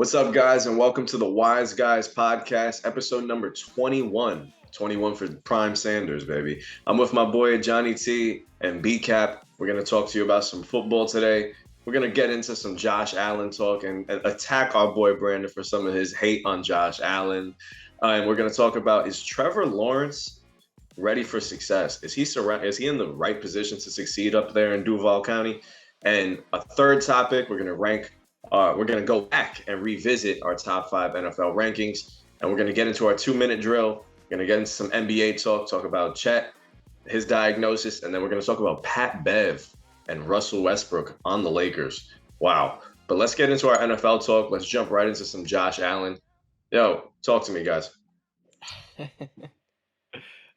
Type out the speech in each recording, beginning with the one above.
What's up, guys, and welcome to the Wise Guys podcast, episode number 21. 21 for Prime Sanders, baby. I'm with my boy Johnny T and BCap. We're going to talk to you about some football today. We're going to get into some Josh Allen talk and attack our boy Brandon for some of his hate on Josh Allen. And we're going to talk about, is Trevor Lawrence ready for success? Is he in the right position to succeed up there in Duval County? And a third topic, we're going to go back and revisit our top 5 NFL rankings, and we're going to get into our 2-minute drill. We're going to get into some NBA talk about Chet, his diagnosis, and then we're going to talk about Pat Bev and Russell Westbrook on the Lakers. Wow. But let's get into our NFL talk. Let's jump right into some Josh Allen. Yo, talk to me, guys.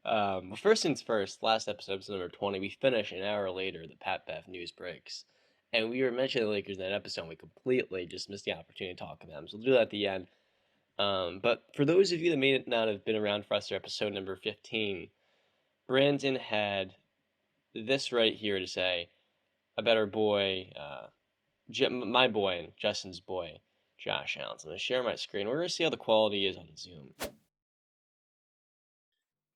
Well, first things first, last episode number 20, we finished an hour later, the Pat Bev news breaks. And we were mentioning the Lakers in that episode, and we completely just missed the opportunity to talk to them. So we'll do that at the end. But for those of you that may not have been around for us for episode number 15, Brandon had this right here to say about our boy, my boy and Justin's boy, Josh Allen. So I'm going to share my screen. We're going to see how the quality is on Zoom. This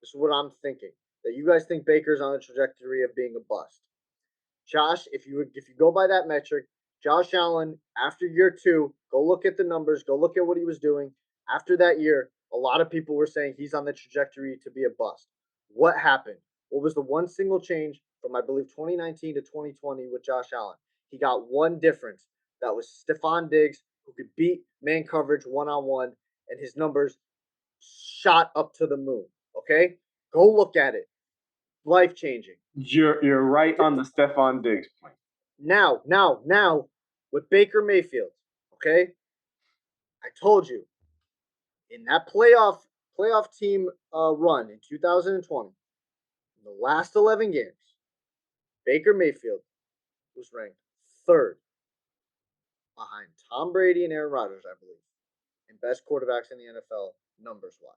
is what I'm thinking. That you guys think Baker's on the trajectory of being a bust. Josh, if you go by that metric, Josh Allen, after year 2, go look at the numbers, go look at what he was doing. After that year, a lot of people were saying he's on the trajectory to be a bust. What happened? What was the one single change from, I believe, 2019 to 2020 with Josh Allen? He got one difference. That was Stephon Diggs, who could beat man coverage one-on-one, and his numbers shot up to the moon. Okay? Go look at it. Life-changing. You're right on the Stephon Diggs point. Now, with Baker Mayfield, okay? I told you, in that playoff team run in 2020, in the last 11 games, Baker Mayfield was ranked 3rd behind Tom Brady and Aaron Rodgers, I believe, in best quarterbacks in the NFL, numbers-wise.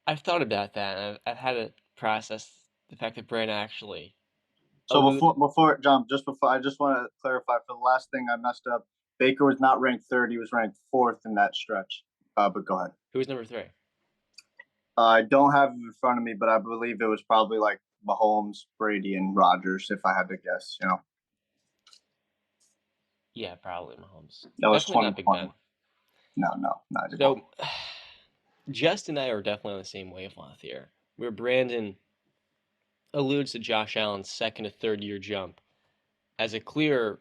I've thought about that, and I've had to process the fact that Brandon actually. So before John, I just want to clarify for the last thing I messed up. Baker was not ranked 3rd; he was ranked 4th in that stretch. But go ahead. Who was number 3? I don't have it in front of me, but I believe it was probably like Mahomes, Brady, and Rodgers, if I had to guess. Yeah, probably Mahomes. That was definitely not Big Ben. No, not at So, all. Justin and I are definitely on the same wavelength here, where Brandon alludes to Josh Allen's 2nd to 3rd year jump as a clear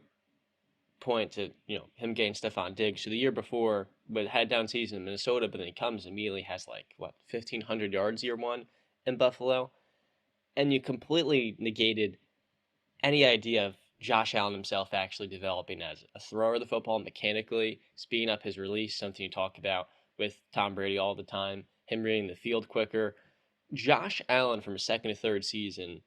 point to him getting Stephon Diggs. So the year before, but had a down season in Minnesota, but then he comes and immediately has 1,500 yards year 1 in Buffalo, and you completely negated any idea of Josh Allen himself actually developing as a thrower of the football mechanically, speeding up his release, something you talk about with Tom Brady all the time, him reading the field quicker. Josh Allen from his 2nd to 3rd season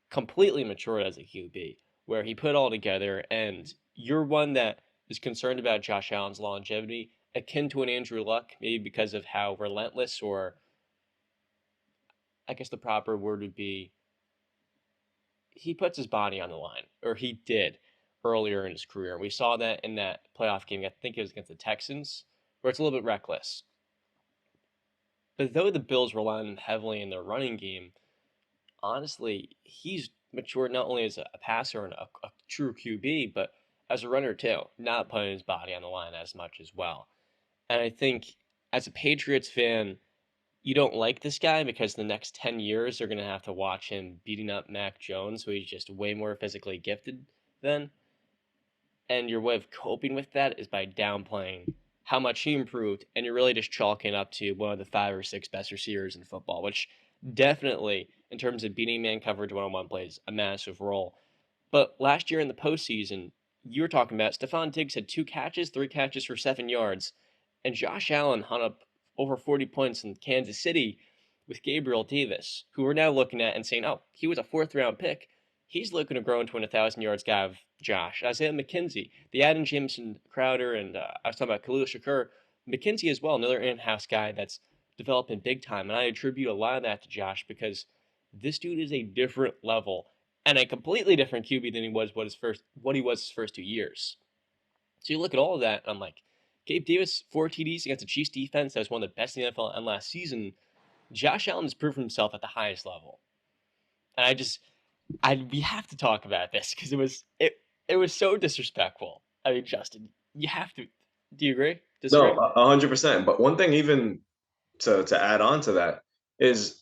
completely matured as a QB, where he put it all together, and you're one that is concerned about Josh Allen's longevity, akin to an Andrew Luck, maybe because of how relentless, or I guess the proper word would be he puts his body on the line, or he did earlier in his career. We saw that in that playoff game, I think it was against the Texans, where it's a little bit reckless. But though the Bills rely on him heavily in their running game, honestly, he's matured not only as a passer and a true QB, but as a runner too, not putting his body on the line as much as well. And I think as a Patriots fan, you don't like this guy because the next 10 years they're going to have to watch him beating up Mac Jones, who he's just way more physically gifted than. And your way of coping with that is by downplaying how much he improved, and you're really just chalking up to one of the 5 or 6 best receivers in football, which definitely, in terms of beating man coverage one-on-one, plays a massive role. But last year in the postseason, you were talking about Stephon Diggs had 2 catches, 3 catches for 7 yards, and Josh Allen hung up over 40 points in Kansas City with Gabriel Davis, who we're now looking at and saying, oh, he was a 4th-round pick. He's looking to grow into an 1,000 yards guy of Josh. Isaiah McKenzie, the Adam Jameson Crowder, and I was talking about Khalil Shakur. McKenzie as well, another in-house guy that's developing big time. And I attribute a lot of that to Josh because this dude is a different level and a completely different QB than he was what he was his first 2 years. So you look at all of that, and I'm like, Gabe Davis, 4 TDs against the Chiefs defense that was one of the best in the NFL and last season. Josh Allen has proven himself at the highest level. And we have to talk about this because it was so disrespectful. I mean, Justin, you have to. Do you agree? Disagree? No, 100%. But one thing, even to add on to that, is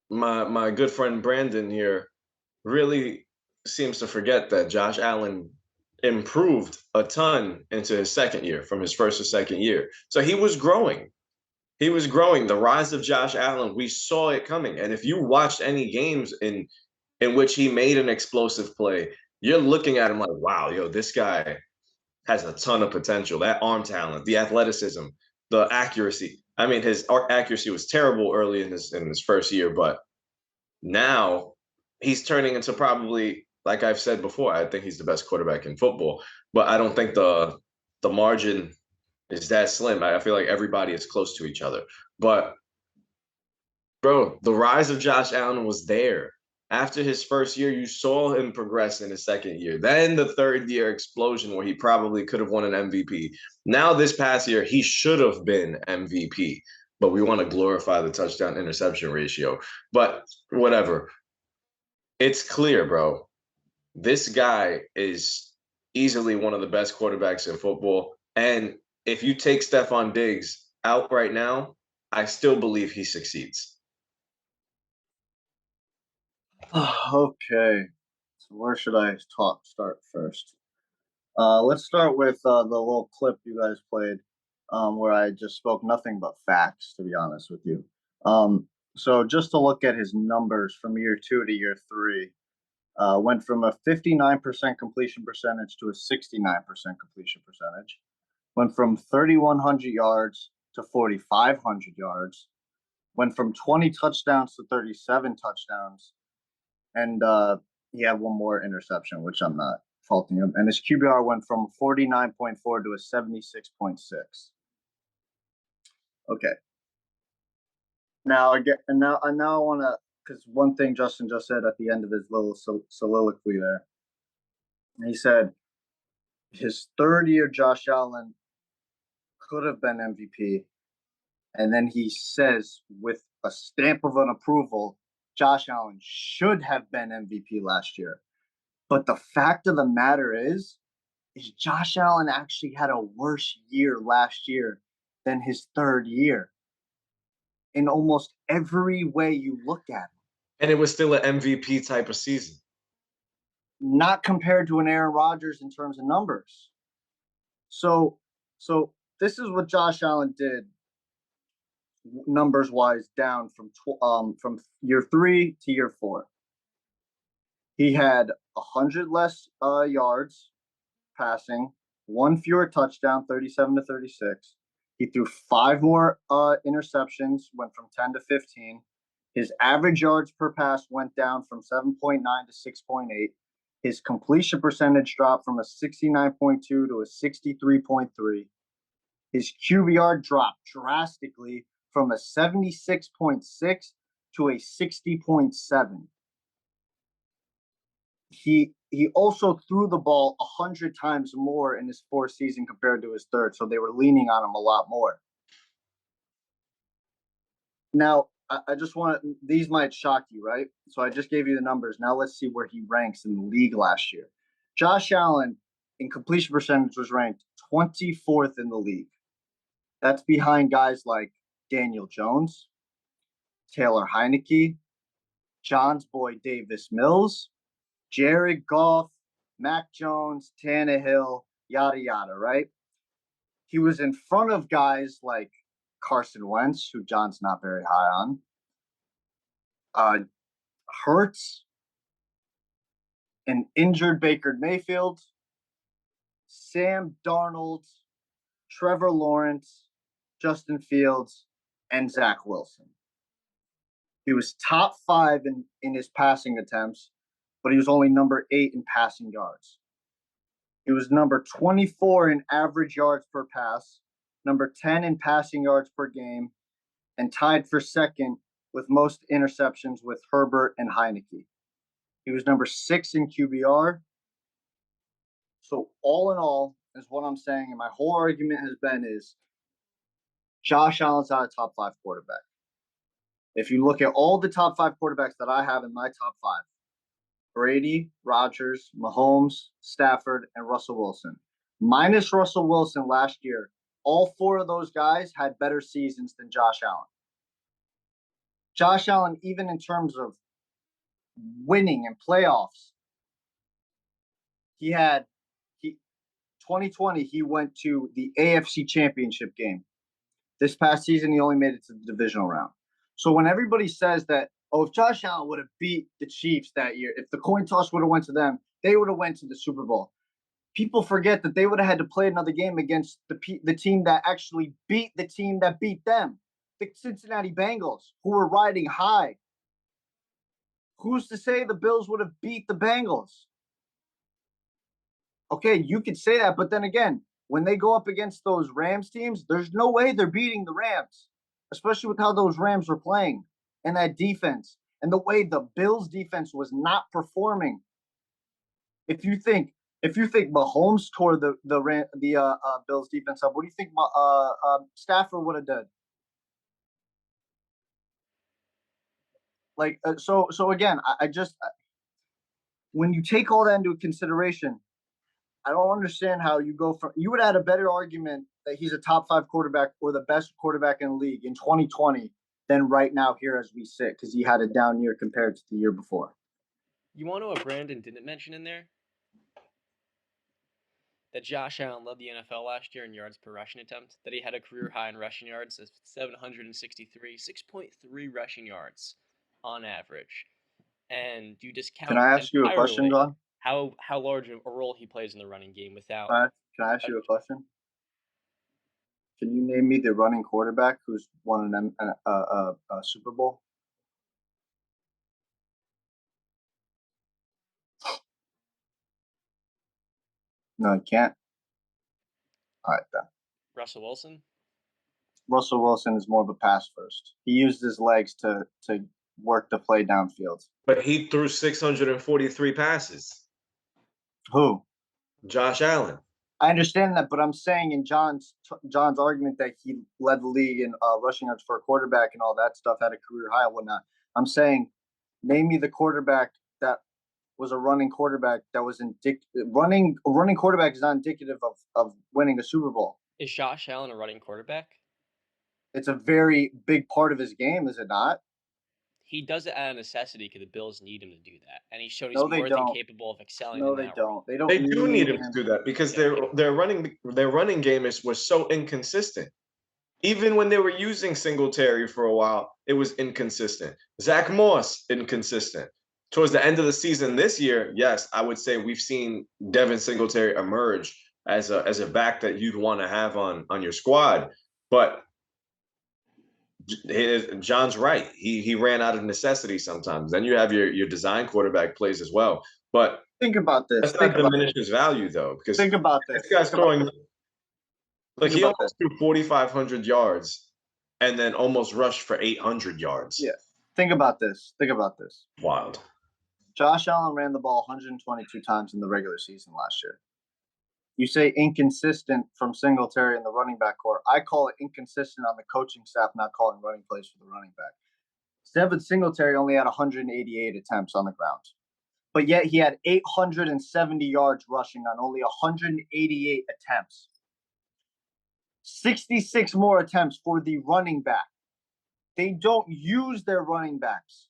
my good friend Brandon here really seems to forget that Josh Allen improved a ton into his second year from his first to second year. So he was growing. He was growing. The rise of Josh Allen, we saw it coming. And if you watched any games in which he made an explosive play, you're looking at him like, wow, yo, this guy has a ton of potential. That arm talent, the athleticism, the accuracy. I mean, his accuracy was terrible early in his first year, but now he's turning into probably, like I've said before, I think he's the best quarterback in football. But I don't think the margin is that slim. I feel like everybody is close to each other. But bro, the rise of Josh Allen was there. After his first year, you saw him progress in his second year. Then the third year explosion where he probably could have won an MVP. Now this past year, he should have been MVP. But we want to glorify the touchdown interception ratio. But whatever. It's clear, bro. This guy is easily one of the best quarterbacks in football. And if you take Stephon Diggs out right now, I still believe he succeeds. Okay, so where should I start first? Let's start with the little clip you guys played, where I just spoke nothing but facts, to be honest with you. So just to look at his numbers from year 2 to year 3, went from a 59% completion percentage to a 69% completion percentage. Went from 3,100 yards to 4,500 yards. Went from 20 touchdowns to 37 touchdowns. And he had one more interception, which I'm not faulting him. And his QBR went from 49.4 to a 76.6. Okay. Now now I want to, because one thing Justin just said at the end of his little soliloquy there, he said his third year Josh Allen could have been MVP, and then he says with a stamp of an approval, Josh Allen should have been MVP last year. But the fact of the matter is Josh Allen actually had a worse year last year than his third year in almost every way you look at it. And it was still an MVP type of season. Not compared to an Aaron Rodgers in terms of numbers. So this is what Josh Allen did numbers wise down from year 3 to year 4. He had 100 less yards passing, 1 fewer touchdown, 37 to 36. He threw 5 more interceptions, went from 10 to 15. His average yards per pass went down from 7.9 to 6.8. His completion percentage dropped from a 69.2 to a 63.3. His QBR dropped drastically from a 76.6 to a 60.7. He also threw the ball 100 times more in his fourth season compared to his third, so they were leaning on him a lot more. Now, I just want to, these might shock you, right? So I just gave you the numbers. Now let's see where he ranks in the league last year. Josh Allen in completion percentage was ranked 24th in the league. That's behind guys like Daniel Jones, Taylor Heineke, John's boy Davis Mills, Jared Goff, Mac Jones, Tannehill, yada, yada, right? He was in front of guys like Carson Wentz, who John's not very high on, Hurts, an injured Baker Mayfield, Sam Darnold, Trevor Lawrence, Justin Fields, and Zach Wilson. He was top 5 in his passing attempts, but he was only number 8 in passing yards. He was number 24 in average yards per pass, number 10 in passing yards per game, and tied for second with most interceptions with Herbert and Heineke. He was number 6 in QBR. So all in all, is what I'm saying, and my whole argument has been is Josh Allen's not a top 5 quarterback. If you look at all the top 5 quarterbacks that I have in my top 5, Brady, Rodgers, Mahomes, Stafford, and Russell Wilson. Minus Russell Wilson last year, all 4 of those guys had better seasons than Josh Allen. Josh Allen, even in terms of winning and playoffs, 2020, he went to the AFC Championship game. This past season, he only made it to the divisional round. So when everybody says that, oh, if Josh Allen would have beat the Chiefs that year, if the coin toss would have went to them, they would have went to the Super Bowl. People forget that they would have had to play another game against the team that actually beat the team that beat them, the Cincinnati Bengals, who were riding high. Who's to say the Bills would have beat the Bengals? Okay, you could say that, but then again, when they go up against those Rams teams, there's no way they're beating the Rams, especially with how those Rams were playing and that defense and the way the Bills defense was not performing. If you think Mahomes tore the Bills defense up, what do you think Stafford would have done? Like so again, I just when you take all that into consideration, I don't understand how you go from. You would have had a better argument that he's a top 5 quarterback or the best quarterback in the league in 2020 than right now here as we sit, because he had a down year compared to the year before. You want to know what Brandon didn't mention in there? That Josh Allen led the NFL last year in yards per rushing attempt. That he had a career high in rushing yards of 763, 6.3 rushing yards on average. And you discount. Can I ask you a question, John? How large a role he plays in the running game without. Can I ask you a question? Can you name me the running quarterback who's won a Super Bowl? No, you can't. All right, then. Russell Wilson? Russell Wilson is more of a pass first. He used his legs to work the play downfield. But he threw 643 passes. Who? Josh Allen. I understand that, but I'm saying in John's argument that he led the league in rushing yards for a quarterback and all that stuff, had a career high and whatnot. I'm saying, name me the quarterback that was a running quarterback that was running quarterback is not indicative of winning a Super Bowl. Is Josh Allen a running quarterback? It's a very big part of his game, is it not? He does it out of necessity because the Bills need him to do that, and he showed he's more than capable of excelling. No, they don't. They do need him to do that because their running game was so inconsistent. Even when they were using Singletary for a while, it was inconsistent. Zach Moss, inconsistent. Towards the end of the season this year, yes, I would say we've seen Devin Singletary emerge as a back that you'd want to have on your squad, but John's right. He ran out of necessity sometimes. Then you have your design quarterback plays as well. But think about this. That's not diminish his value though, because think about this. This guy's throwing like he almost threw 4,500 yards and then almost rushed for 800 yards. Yeah. Think about this. Wild. Josh Allen ran the ball 122 times in the regular season last year. You say inconsistent from Singletary in the running back core. I call it inconsistent on the coaching staff not calling running plays for the running back. Devin Singletary only had 188 attempts on the ground, but yet he had 870 yards rushing on only 188 attempts. 66 more attempts for the running back. They don't use their running backs.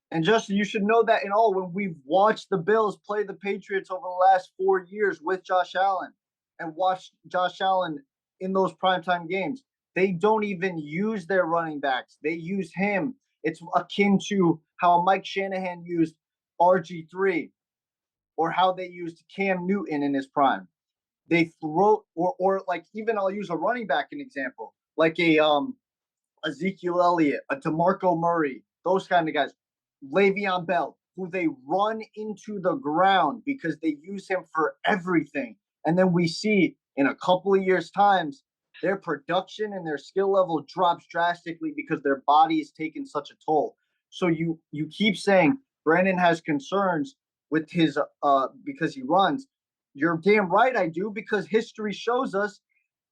And Justin, you should know that in all, when we've watched the Bills play the Patriots over the last 4 years with Josh Allen and watched Josh Allen in those primetime games, they don't even use their running backs. They use him. It's akin to how Mike Shanahan used RG3 or how they used Cam Newton in his prime. They throw, or like even I'll use a running back an example, like a Ezekiel Elliott, a DeMarco Murray, those kind of guys. Le'Veon Bell, who they run into the ground because they use him for everything. And then we see in a couple of years' times, their production and their skill level drops drastically because their body is taking such a toll. So you keep saying Brandon has concerns with his because he runs. You're damn right I do, because history shows us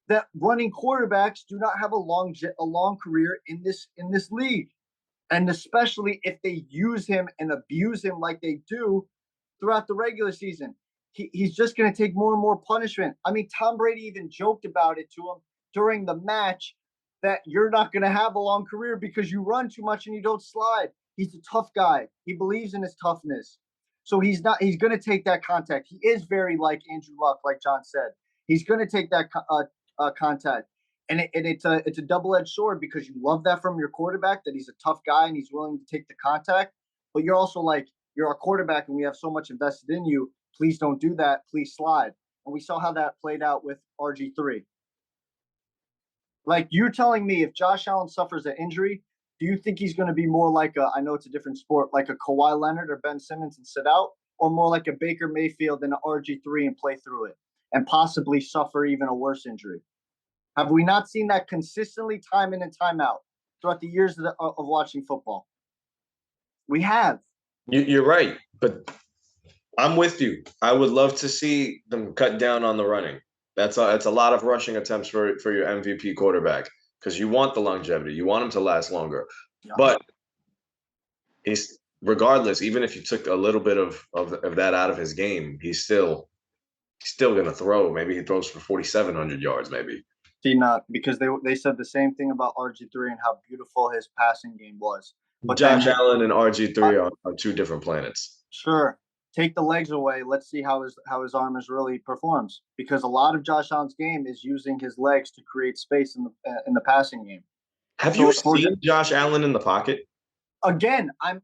that running quarterbacks do not have a long career in this league. And especially if they use him and abuse him like they do throughout the regular season. He's just going to take more and more punishment. I mean, Tom Brady even joked about it to him during the match that you're not going to have a long career because you run too much and you don't slide. He's a tough guy. He believes in his toughness. So he's going to take that contact. He is very like Andrew Luck, like John said. He's going to take that contact. And it's a double-edged sword, because you love that from your quarterback, that he's a tough guy and he's willing to take the contact. But you're also like, you're our quarterback and we have so much invested in you. Please don't do that. Please slide. And we saw how that played out with RG3. Like, you're telling me if Josh Allen suffers an injury, do you think he's going to be more like I know it's a different sport, like a Kawhi Leonard or Ben Simmons and sit out, or more like a Baker Mayfield and an RG3 and play through it and possibly suffer even a worse injury? Have we not seen that consistently time in and time out throughout the years of watching football? We have. You're right, but I'm with you. I would love to see them cut down on the running. That's a lot of rushing attempts for your MVP quarterback, because you want the longevity. You want him to last longer. Yeah. But he's, regardless, even if you took a little bit of that out of his game, he's still going to throw. Maybe he throws for 4,700 yards, maybe. Not because they said the same thing about RG3 and how beautiful his passing game was. But Josh Allen and RG3 are two different planets. Sure. Take the legs away. Let's see how his arm really performs, because a lot of Josh Allen's game is using his legs to create space in the passing game. Have you seen Josh Allen in the pocket? Again, I'm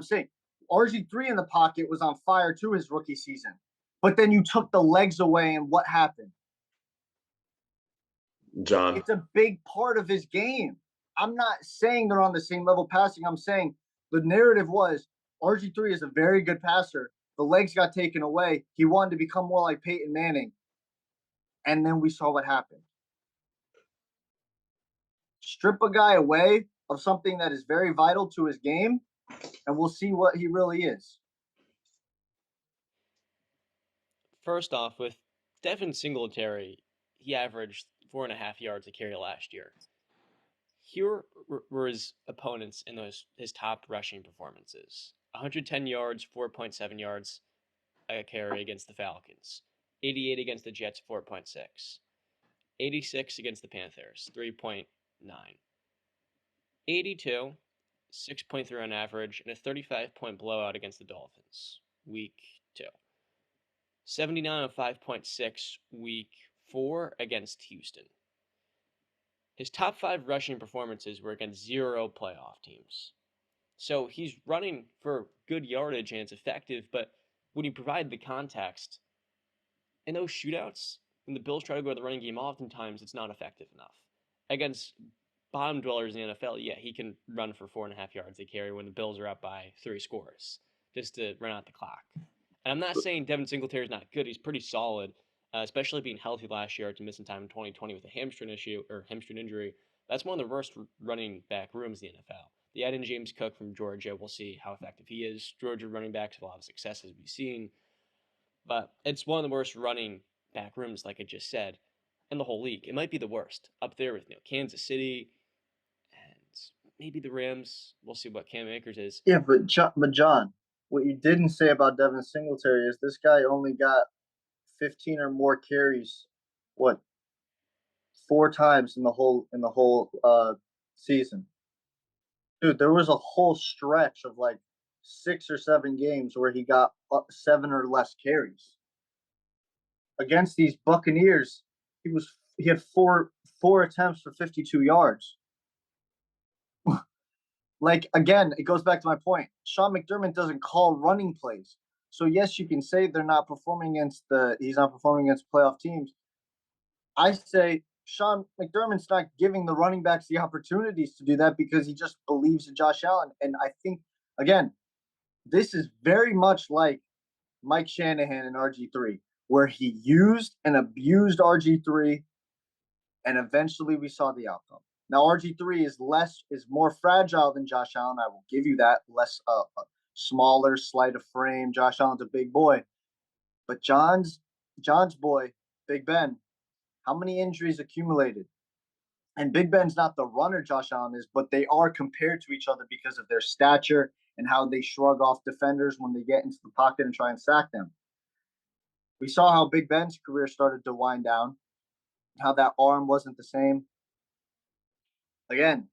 saying RG3 in the pocket was on fire too his rookie season. But then you took the legs away and what happened? John, it's a big part of his game. I'm not saying they're on the same level passing. I'm saying the narrative was RG3 is a very good passer. The legs got taken away. He wanted to become more like Peyton Manning. And then we saw what happened. Strip a guy away of something that is very vital to his game, and we'll see what he really is. First off, with Devin Singletary, he averaged 4.5 yards a carry last year. Here were his opponents in his top rushing performances: 110 yards, 4.7 yards a carry against the Falcons, 88 against the Jets, 4.6, 86 against the Panthers, 3.9, 82, 6.3 on average, and a 35-point blowout against the Dolphins, week 2. 79 on 5.6, week 4 against Houston. His top 5 rushing performances were against 0 playoff teams. So he's running for good yardage and it's effective, but when you provide the context, in those shootouts, when the Bills try to go to the running game, oftentimes it's not effective enough. Against bottom dwellers in the NFL, yeah, he can run for 4.5 yards a carry when the Bills are up by 3 scores, just to run out the clock. And I'm not saying Devin Singletary is not good. He's pretty solid, especially being healthy last year after missing time in 2020 with a hamstring injury. That's one of the worst running back rooms in the NFL. They add in James Cook from Georgia. We'll see how effective he is. Georgia running backs have a lot of success, as we've seen. But it's one of the worst running back rooms, like I just said, in the whole league. It might be the worst, up there with Kansas City and maybe the Rams. We'll see what Cam Akers is. Yeah, but John, what you didn't say about Devin Singletary is this guy only got 15 or more carries, 4 times in the whole season. Dude, there was a whole stretch of like 6 or 7 games where he got 7 or less carries. Against these Buccaneers, he had four attempts for 52 yards. Like, again, it goes back to my point. Sean McDermott doesn't call running plays. So yes, you can say he's not performing against playoff teams. I say Sean McDermott's not giving the running backs the opportunities to do that because he just believes in Josh Allen. And I think, again, this is very much like Mike Shanahan and RG3, where he used and abused RG3, and eventually we saw the outcome. Now, RG3 is more fragile than Josh Allen. I will give you that. Smaller, slight of frame. Josh Allen's a big boy. But John's John's boy, Big Ben, how many injuries accumulated? And Big Ben's not the runner Josh Allen is, but they are compared to each other because of their stature and how they shrug off defenders when they get into the pocket and try and sack them. We saw how Big Ben's career started to wind down, how that arm wasn't the same. Again,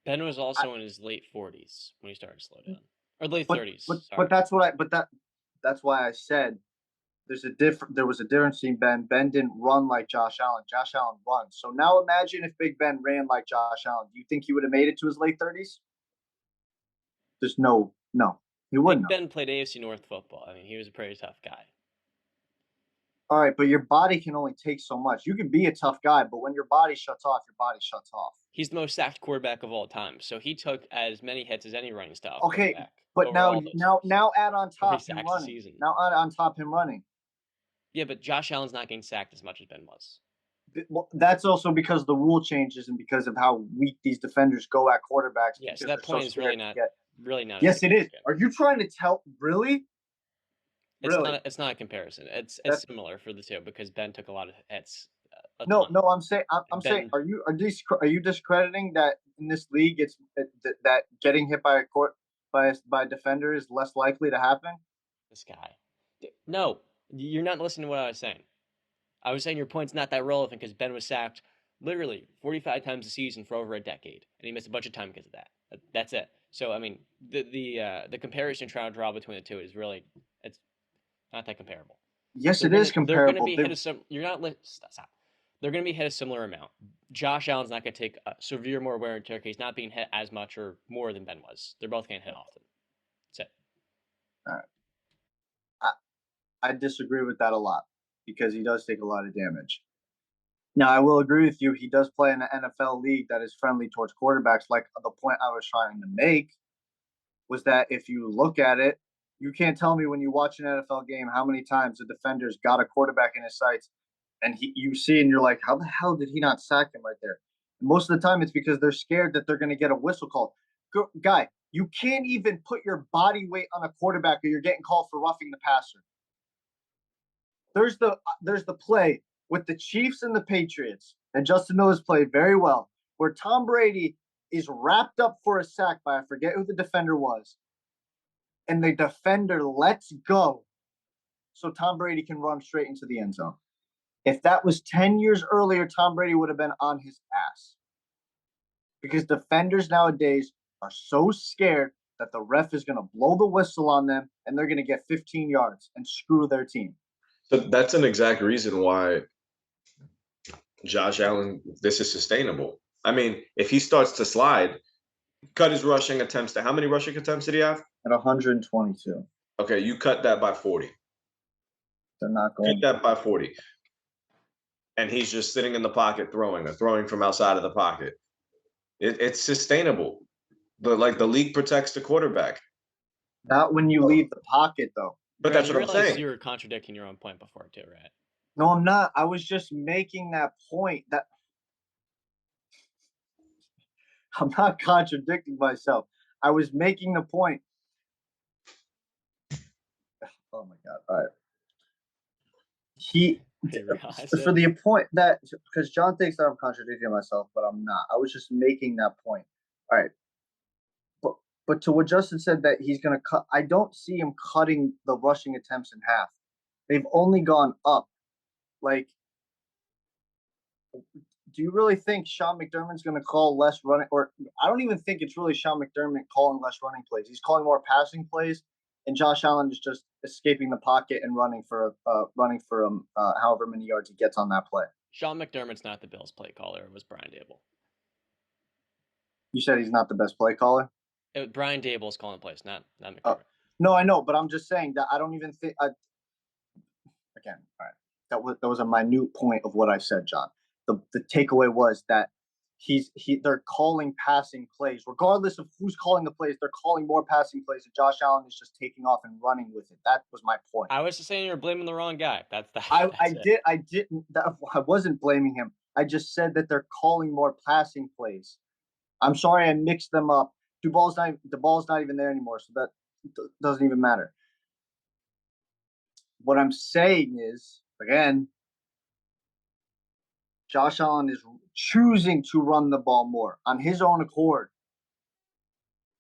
Ben was also in his late 40s when he started to slow down, or late but 30s. but that's what that's why I said there was a difference in Ben. Ben didn't run like Josh Allen. Josh Allen runs. So now imagine if Big Ben ran like Josh Allen. Do you think he would have made it to his late 30s? There's no, he wouldn't. Big Ben played AFC North football. I mean, he was a pretty tough guy. All right, but your body can only take so much. You can be a tough guy, but when your body shuts off, your body shuts off. He's the most sacked quarterback of all time, so he took as many hits as any running style. Okay, but now add on top him running. Now add on top him running. Yeah, but Josh Allen's not getting sacked as much as Ben was. Well, that's also because the rule changes and because of how weak these defenders go at quarterbacks. Yeah, so that point is really not. Yes, it is. Are you trying to tell? Really? It's not a comparison. It's similar for the two because Ben took a lot of hits. No, I'm saying are you discrediting that in this league it's that getting hit by a defender is less likely to happen? This guy. No, you're not listening to what I was saying. I was saying your point's not that relevant because Ben was sacked literally 45 times a season for over a decade, and he missed a bunch of time because of that. That's it. So I mean, the comparison trying to draw between the two is really it's not that comparable. Yes, it is comparable. They're going to be hit stop. They're going to be hit a similar amount. Josh Allen's not going to take a severe more wear and tear. He's not being hit as much or more than Ben was. They're both getting hit often. That's it. All right. I disagree with that a lot because he does take a lot of damage. Now, I will agree with you. He does play in an NFL league that is friendly towards quarterbacks. Like the point I was trying to make was that if you look at it, you can't tell me when you watch an NFL game how many times the defender's got a quarterback in his sights and you see and you're like, how the hell did he not sack him right there? And most of the time it's because they're scared that they're going to get a whistle called. Guy, you can't even put your body weight on a quarterback or you're getting called for roughing the passer. There's the play with the Chiefs and the Patriots, and Justin Miller's played very well, where Tom Brady is wrapped up for a sack by I forget who the defender was, and the defender lets go so Tom Brady can run straight into the end zone. If that was 10 years earlier, Tom Brady would have been on his ass. Because defenders nowadays are so scared that the ref is going to blow the whistle on them and they're going to get 15 yards and screw their team. So that's an exact reason why Josh Allen, this is sustainable. I mean, if he starts to slide, cut his rushing attempts to how many rushing attempts did he have? At 122. Okay, you cut that by 40. They're not going. Cut that by 40. And he's just sitting in the pocket throwing from outside of the pocket. It's sustainable. The league protects the quarterback. Not when you leave the pocket, though. But that's what I'm saying. You were contradicting your own point before, too, right? No, I'm not. I was just making that point that I'm not contradicting myself. I was making the point. Oh my God! All right. For the point that because John thinks that I'm contradicting myself, but I'm not. I was just making that point. All right. But to what Justin said that he's going to cut, I don't see him cutting the rushing attempts in half. They've only gone up. Like, do you really think Sean McDermott's going to call less running? Or I don't even think it's really Sean McDermott calling less running plays. He's calling more passing plays, and Josh Allen is just escaping the pocket and running for however many yards he gets on that play. Sean McDermott's not the Bills play caller. It was Brian Dable. You said he's not the best play caller? Brian Dable's calling plays, not McDermott. No, I know, but I'm just saying that I don't even think. Again, all right, that was a minute point of what I said, John. The takeaway was that they're calling passing plays, regardless of who's calling the plays. They're calling more passing plays, and Josh Allen is just taking off and running with it. That was my point. I was just saying you're blaming the wrong guy. I wasn't blaming him. I just said that they're calling more passing plays. I'm sorry, I mixed them up. The ball's not even there anymore, so that doesn't even matter. What I'm saying is, again, Josh Allen is choosing to run the ball more on his own accord.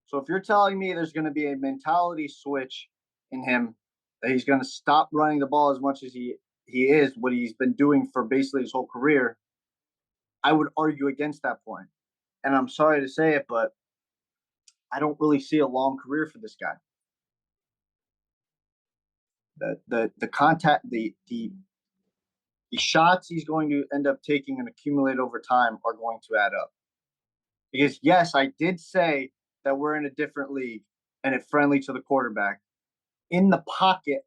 So if you're telling me there's going to be a mentality switch in him, that he's going to stop running the ball as much as he is, what he's been doing for basically his whole career, I would argue against that point. And I'm sorry to say it, but I don't really see a long career for this guy. The contact, the shots he's going to end up taking and accumulate over time are going to add up. Because yes, I did say that we're in a different league and it's friendly to the quarterback in the pocket.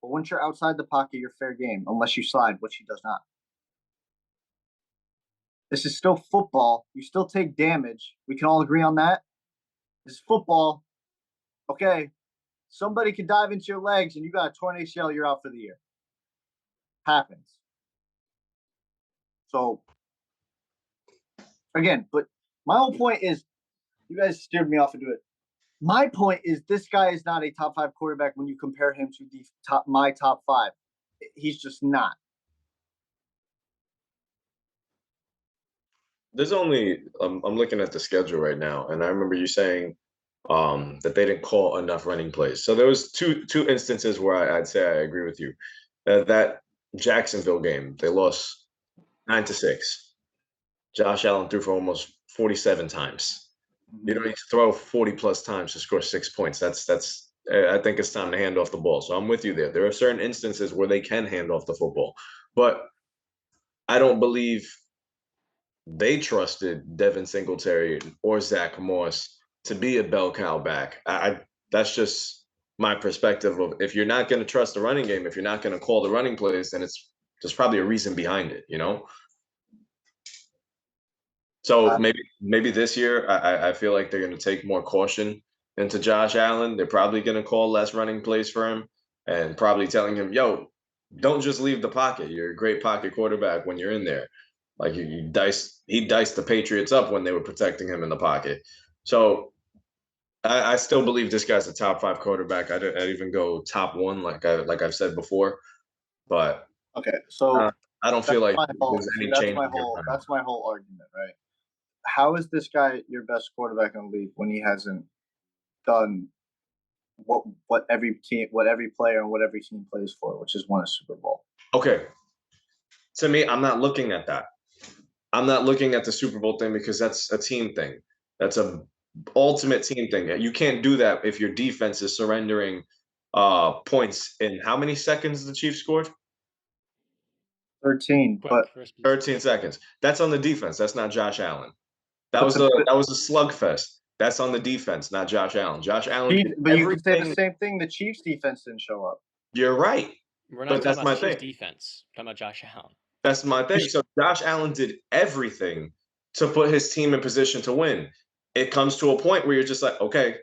But once you're outside the pocket, you're fair game, unless you slide, which he does not. This is still football. You still take damage. We can all agree on that. This is football. Okay, somebody could dive into your legs and you got a torn ACL, you're out for the year. Happens. So, again, but my whole point is, you guys steered me off into it. My point is, this guy is not a top 5 quarterback when you compare him to my top 5. He's just not. There's only I'm looking at the schedule right now, and I remember you saying that they didn't call enough running plays. So there was two instances where I'd say I agree with you. That Jacksonville game, they lost 9-6. Josh Allen threw for almost 47 times. You don't need to throw 40 plus times to score 6 points. That's I think it's time to hand off the ball. So I'm with you there. There are certain instances where they can hand off the football, but I don't believe they trusted Devin Singletary or Zach Moss to be a bell cow back. That's just my perspective of, if you're not going to trust the running game, if you're not going to call the running plays, then there's probably a reason behind it, you know? So maybe this year, I feel like they're going to take more caution into Josh Allen. They're probably going to call less running plays for him and probably telling him, yo, don't just leave the pocket. You're a great pocket quarterback when you're in there. Like he diced the Patriots up when they were protecting him in the pocket. So I still believe this guy's a top 5 quarterback. I'd even go top 1, like I've said before. But okay, so I don't feel like there's any change. That's my whole argument, right? How is this guy your best quarterback in the league when he hasn't done what every player and what every team plays for, which is won a Super Bowl? Okay. To me, I'm not looking at that. I'm not looking at the Super Bowl thing because that's a team thing. That's a ultimate team thing. You can't do that if your defense is surrendering points in how many seconds the Chiefs scored? 13, but 13 seconds. That's on the defense. That's not Josh Allen. That was a slugfest. That's on the defense, not Josh Allen. Josh Allen. But you could say the same thing. The Chiefs defense didn't show up. You're right. We're not talking about the Chiefs defense. We're talking about Josh Allen. That's my thing. So Josh Allen did everything to put his team in position to win. It comes to a point where you're just like, okay,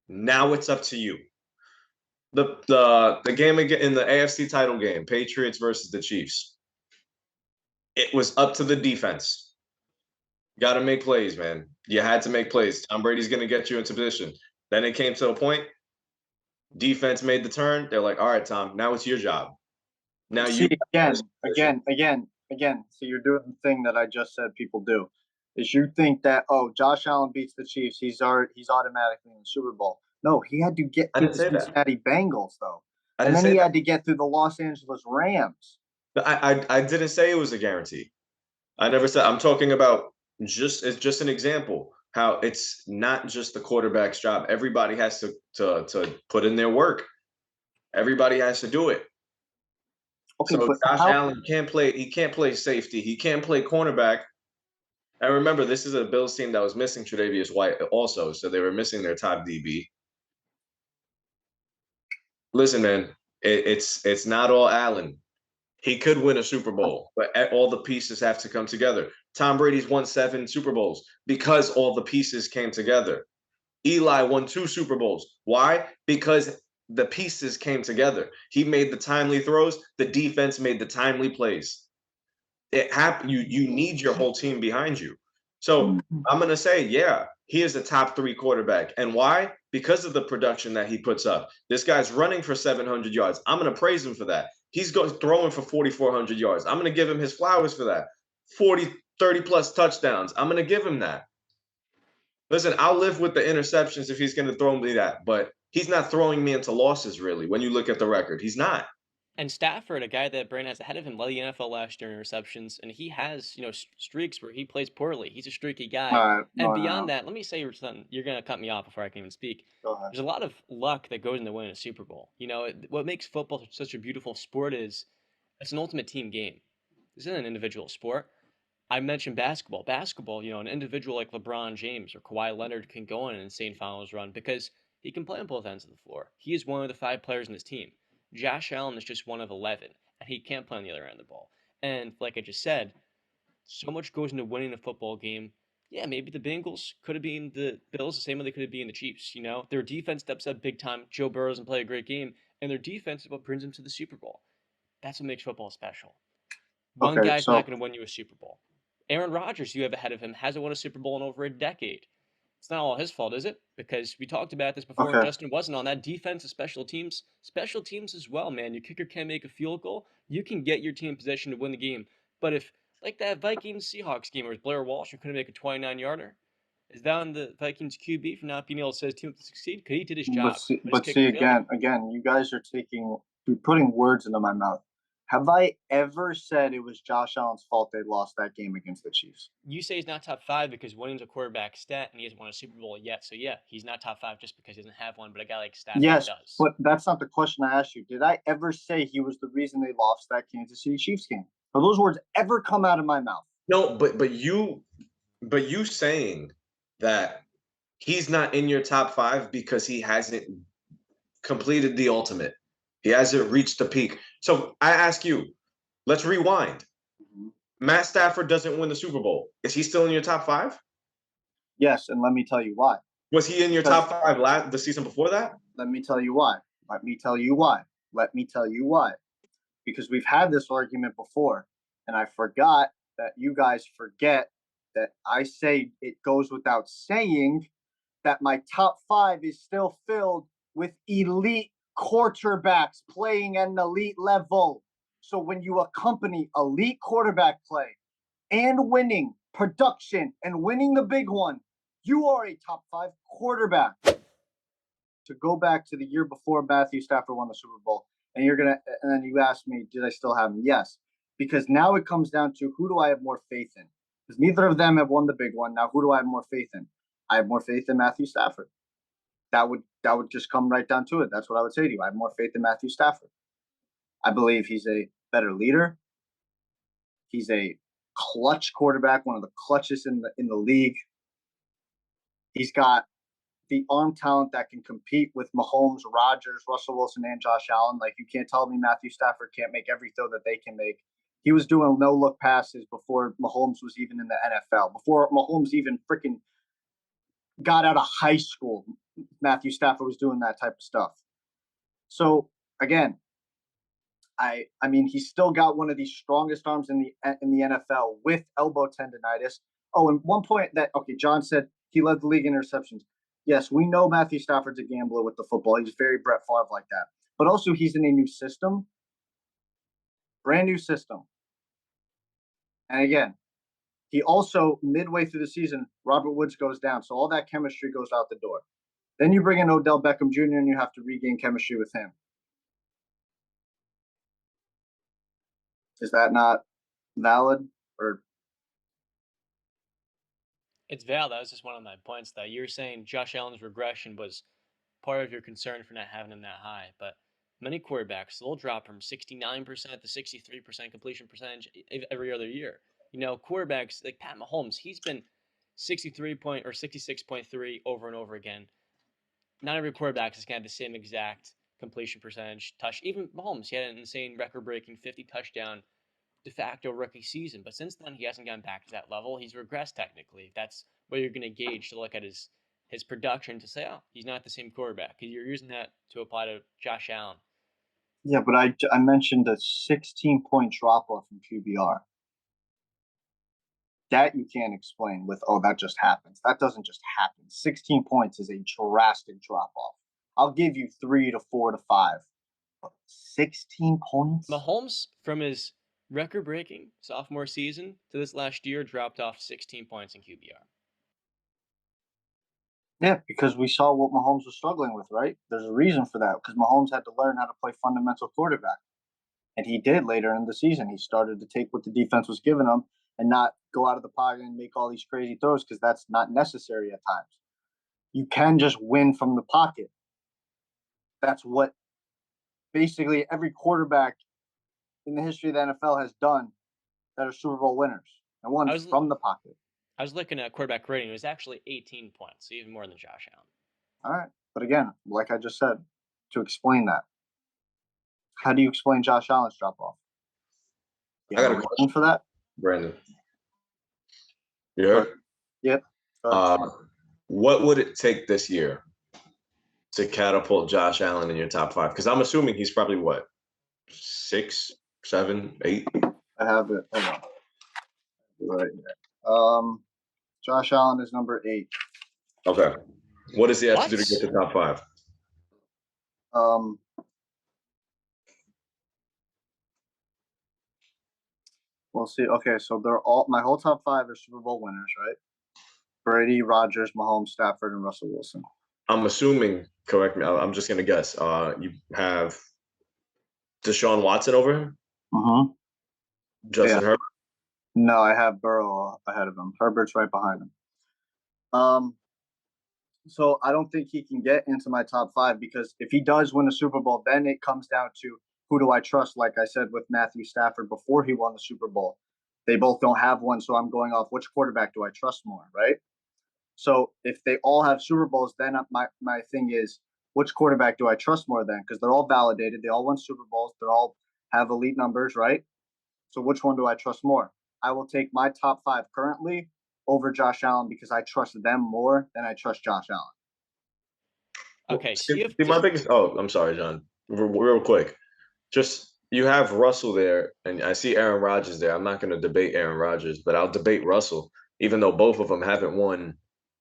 now it's up to you. The game in the AFC title game, Patriots versus the Chiefs, it was up to the defense. Got to make plays, man. You had to make plays. Tom Brady's going to get you into position. Then it came to a point, defense made the turn. They're like, all right, Tom, now it's your job. Now again. So you're doing the thing that I just said people do. Is you think that, oh, Josh Allen beats the Chiefs, he's automatically in the Super Bowl. No, he had to get through the Cincinnati Bengals, though. And then he had to get through the Los Angeles Rams. I didn't say it was a guarantee. I never said. I'm talking about it's just an example how it's not just the quarterback's job. Everybody has to put in their work. Everybody has to do it. Okay, so Josh Allen can't play. He can't play safety. He can't play cornerback. And remember, this is a Bills team that was missing Tre'Davious White also, so they were missing their top DB. Listen, man, it's not all Allen. He could win a Super Bowl, but all the pieces have to come together. Tom Brady's won 7 Super Bowls because all the pieces came together. Eli won 2 Super Bowls. Why? Because the pieces came together. He made the timely throws. The defense made the timely plays. It happened. You need your whole team behind you. So I'm going to say, yeah, he is a top 3 quarterback. And why? because of the production that he puts up. This guy's running for 700 yards. I'm going to praise him for that. He's throwing for 4,400 yards. I'm going to give him his flowers for that. 40, 30 plus touchdowns. I'm going to give him that. Listen, I'll live with the interceptions if he's going to throw me that, but he's not throwing me into losses, really, when you look at the record. He's not. And Stafford, a guy that Brand has ahead of him, led the NFL last year in receptions, and he has, streaks where he plays poorly. He's a streaky guy. And beyond that, let me say something. You're going to cut me off before I can even speak. Go ahead. There's a lot of luck that goes into winning a Super Bowl. What makes football such a beautiful sport is it's an ultimate team game. This isn't an individual sport. I mentioned basketball. Basketball, an individual like LeBron James or Kawhi Leonard can go on an insane finals run because he can play on both ends of the floor. He is one of the 5 players in his team. Josh Allen is just one of 11, and he can't play on the other end of the ball. And like I just said, so much goes into winning a football game. Yeah, maybe the Bengals could have been the Bills the same way they could have been the Chiefs. Their defense steps up big time. Joe Burrow doesn't play a great game, and their defense is what brings them to the Super Bowl. That's what makes football special. One guy's not going to win you a Super Bowl. Aaron Rodgers, you have ahead of him, hasn't won a Super Bowl in over a decade. It's not all his fault, is it? Because we talked about this before, and Justin wasn't on that defense of special teams as well, man. Your kicker can't make a field goal. You can get your team in position to win the game. But if, like that Vikings-Seahawks game where Blair Walsh couldn't make a 29-yarder, is that on the Vikings QB for not being able to say his team to succeed? Because he did his job. But see, again, you guys are putting words into my mouth. Have I ever said it was Josh Allen's fault they lost that game against the Chiefs? You say he's not top 5 because winning's a quarterback stat and he hasn't won a Super Bowl yet. So, yeah, he's not top 5 just because he doesn't have one, but a guy like Stafford does. But that's not the question I asked you. Did I ever say he was the reason they lost that Kansas City Chiefs game? Have those words ever come out of my mouth? No, but you saying that he's not in your top 5 because he hasn't completed the ultimate. He hasn't reached the peak. So I ask you, let's rewind. Matt Stafford doesn't win the Super Bowl. Is he still in your top 5? Yes, and let me tell you why. Was he in your top 5 the season before that? Let me tell you why. Because we've had this argument before, and I forgot that you guys forget that I say it goes without saying that my top 5 is still filled with elite quarterbacks playing at an elite level. So when you accompany elite quarterback play and winning production and winning the big one, you are a top 5 quarterback. To go back to the year before Matthew Stafford won the Super Bowl, and then you asked me, did I still have him? Yes, because now it comes down to who do I have more faith in? Because neither of them have won the big one. Now, who do I have more faith in? I have more faith in Matthew Stafford. That would just come right down to it. That's what I would say to you. I have more faith in Matthew Stafford. I believe he's a better leader. He's a clutch quarterback, one of the clutchest in the league. He's got the arm talent that can compete with Mahomes, Rodgers, Russell Wilson, and Josh Allen. Like, you can't tell me Matthew Stafford can't make every throw that they can make. He was doing no-look passes before Mahomes was even in the NFL. Before Mahomes even freaking got out of high school, Matthew Stafford was doing that type of stuff. So, again, I mean, he's still got one of the strongest arms in the NFL with elbow tendonitis. Oh, and one point John said he led the league in interceptions. Yes, we know Matthew Stafford's a gambler with the football. He's very Brett Favre like that. But also he's in a new system, brand new system. And again, he also, midway through the season, Robert Woods goes down. So all that chemistry goes out the door. Then you bring in Odell Beckham Jr. and you have to regain chemistry with him. Is that not valid? Or it's valid. That was just one of my points, though. You were saying Josh Allen's regression was part of your concern for not having him that high, but many quarterbacks, they'll drop from 69% to 63% completion percentage every other year. Quarterbacks like Pat Mahomes, he's been 66.3 over and over again. Not every quarterback is going to have the same exact completion percentage. Even Mahomes, he had an insane record-breaking 50 touchdown de facto rookie season, but since then he hasn't gone back to that level. He's regressed technically. That's what you're going to gauge to look at his production to say, oh, he's not the same quarterback. Because you're using that to apply to Josh Allen. Yeah, but I mentioned a 16-point drop-off in QBR. that you can't explain with, oh, that just happens. That doesn't just happen. 16 points is a drastic drop off. I'll give you 3 to 4 to 5. But 16 points? Mahomes, from his record-breaking sophomore season to this last year, dropped off 16 points in QBR. Yeah, because we saw what Mahomes was struggling with, right? There's a reason for that, because Mahomes had to learn how to play fundamental quarterback. And he did later in the season. He started to take what the defense was giving him and not go out of the pocket and make all these crazy throws, because that's not necessary at times. You can just win from the pocket. That's what basically every quarterback in the history of the NFL has done that are Super Bowl winners. And won from the pocket. I was looking at quarterback rating. It was actually 18 points, so even more than Josh Allen. All right. But again, like I just said, to explain that, how do you explain Josh Allen's drop-off? I got a question for that, Brandon. You heard? Yep. What would it take this year to catapult Josh Allen in your top 5? Because I'm assuming he's probably what, 6, 7, 8? I have it. Hold on. Right there. Josh Allen is number 8. Okay. What does he have to do to get to top 5? We'll see. Okay, so they're all my whole top 5 are Super Bowl winners, right? Brady, Rodgers, Mahomes, Stafford, and Russell Wilson. I'm assuming, correct me, I'm just gonna guess. You have Deshaun Watson over him? Mm-hmm. Justin Herbert? No, I have Burrow ahead of him. Herbert's right behind him. So I don't think he can get into my top 5, because if he does win a Super Bowl, then it comes down to who do I trust, like I said with Matthew Stafford before he won the Super Bowl. They both don't have one, so I'm going off which quarterback do I trust more, right? So if they all have Super Bowls, then my thing is, which quarterback do I trust more then? Because they're all validated. They all won Super Bowls. They all have elite numbers, right? So which one do I trust more? I will take my top 5 currently over Josh Allen, because I trust them more than I trust Josh Allen. Okay. My biggest. Oh, I'm sorry, John. Real quick. Just, you have Russell there, and I see Aaron Rodgers there. I'm not going to debate Aaron Rodgers, but I'll debate Russell, even though both of them haven't won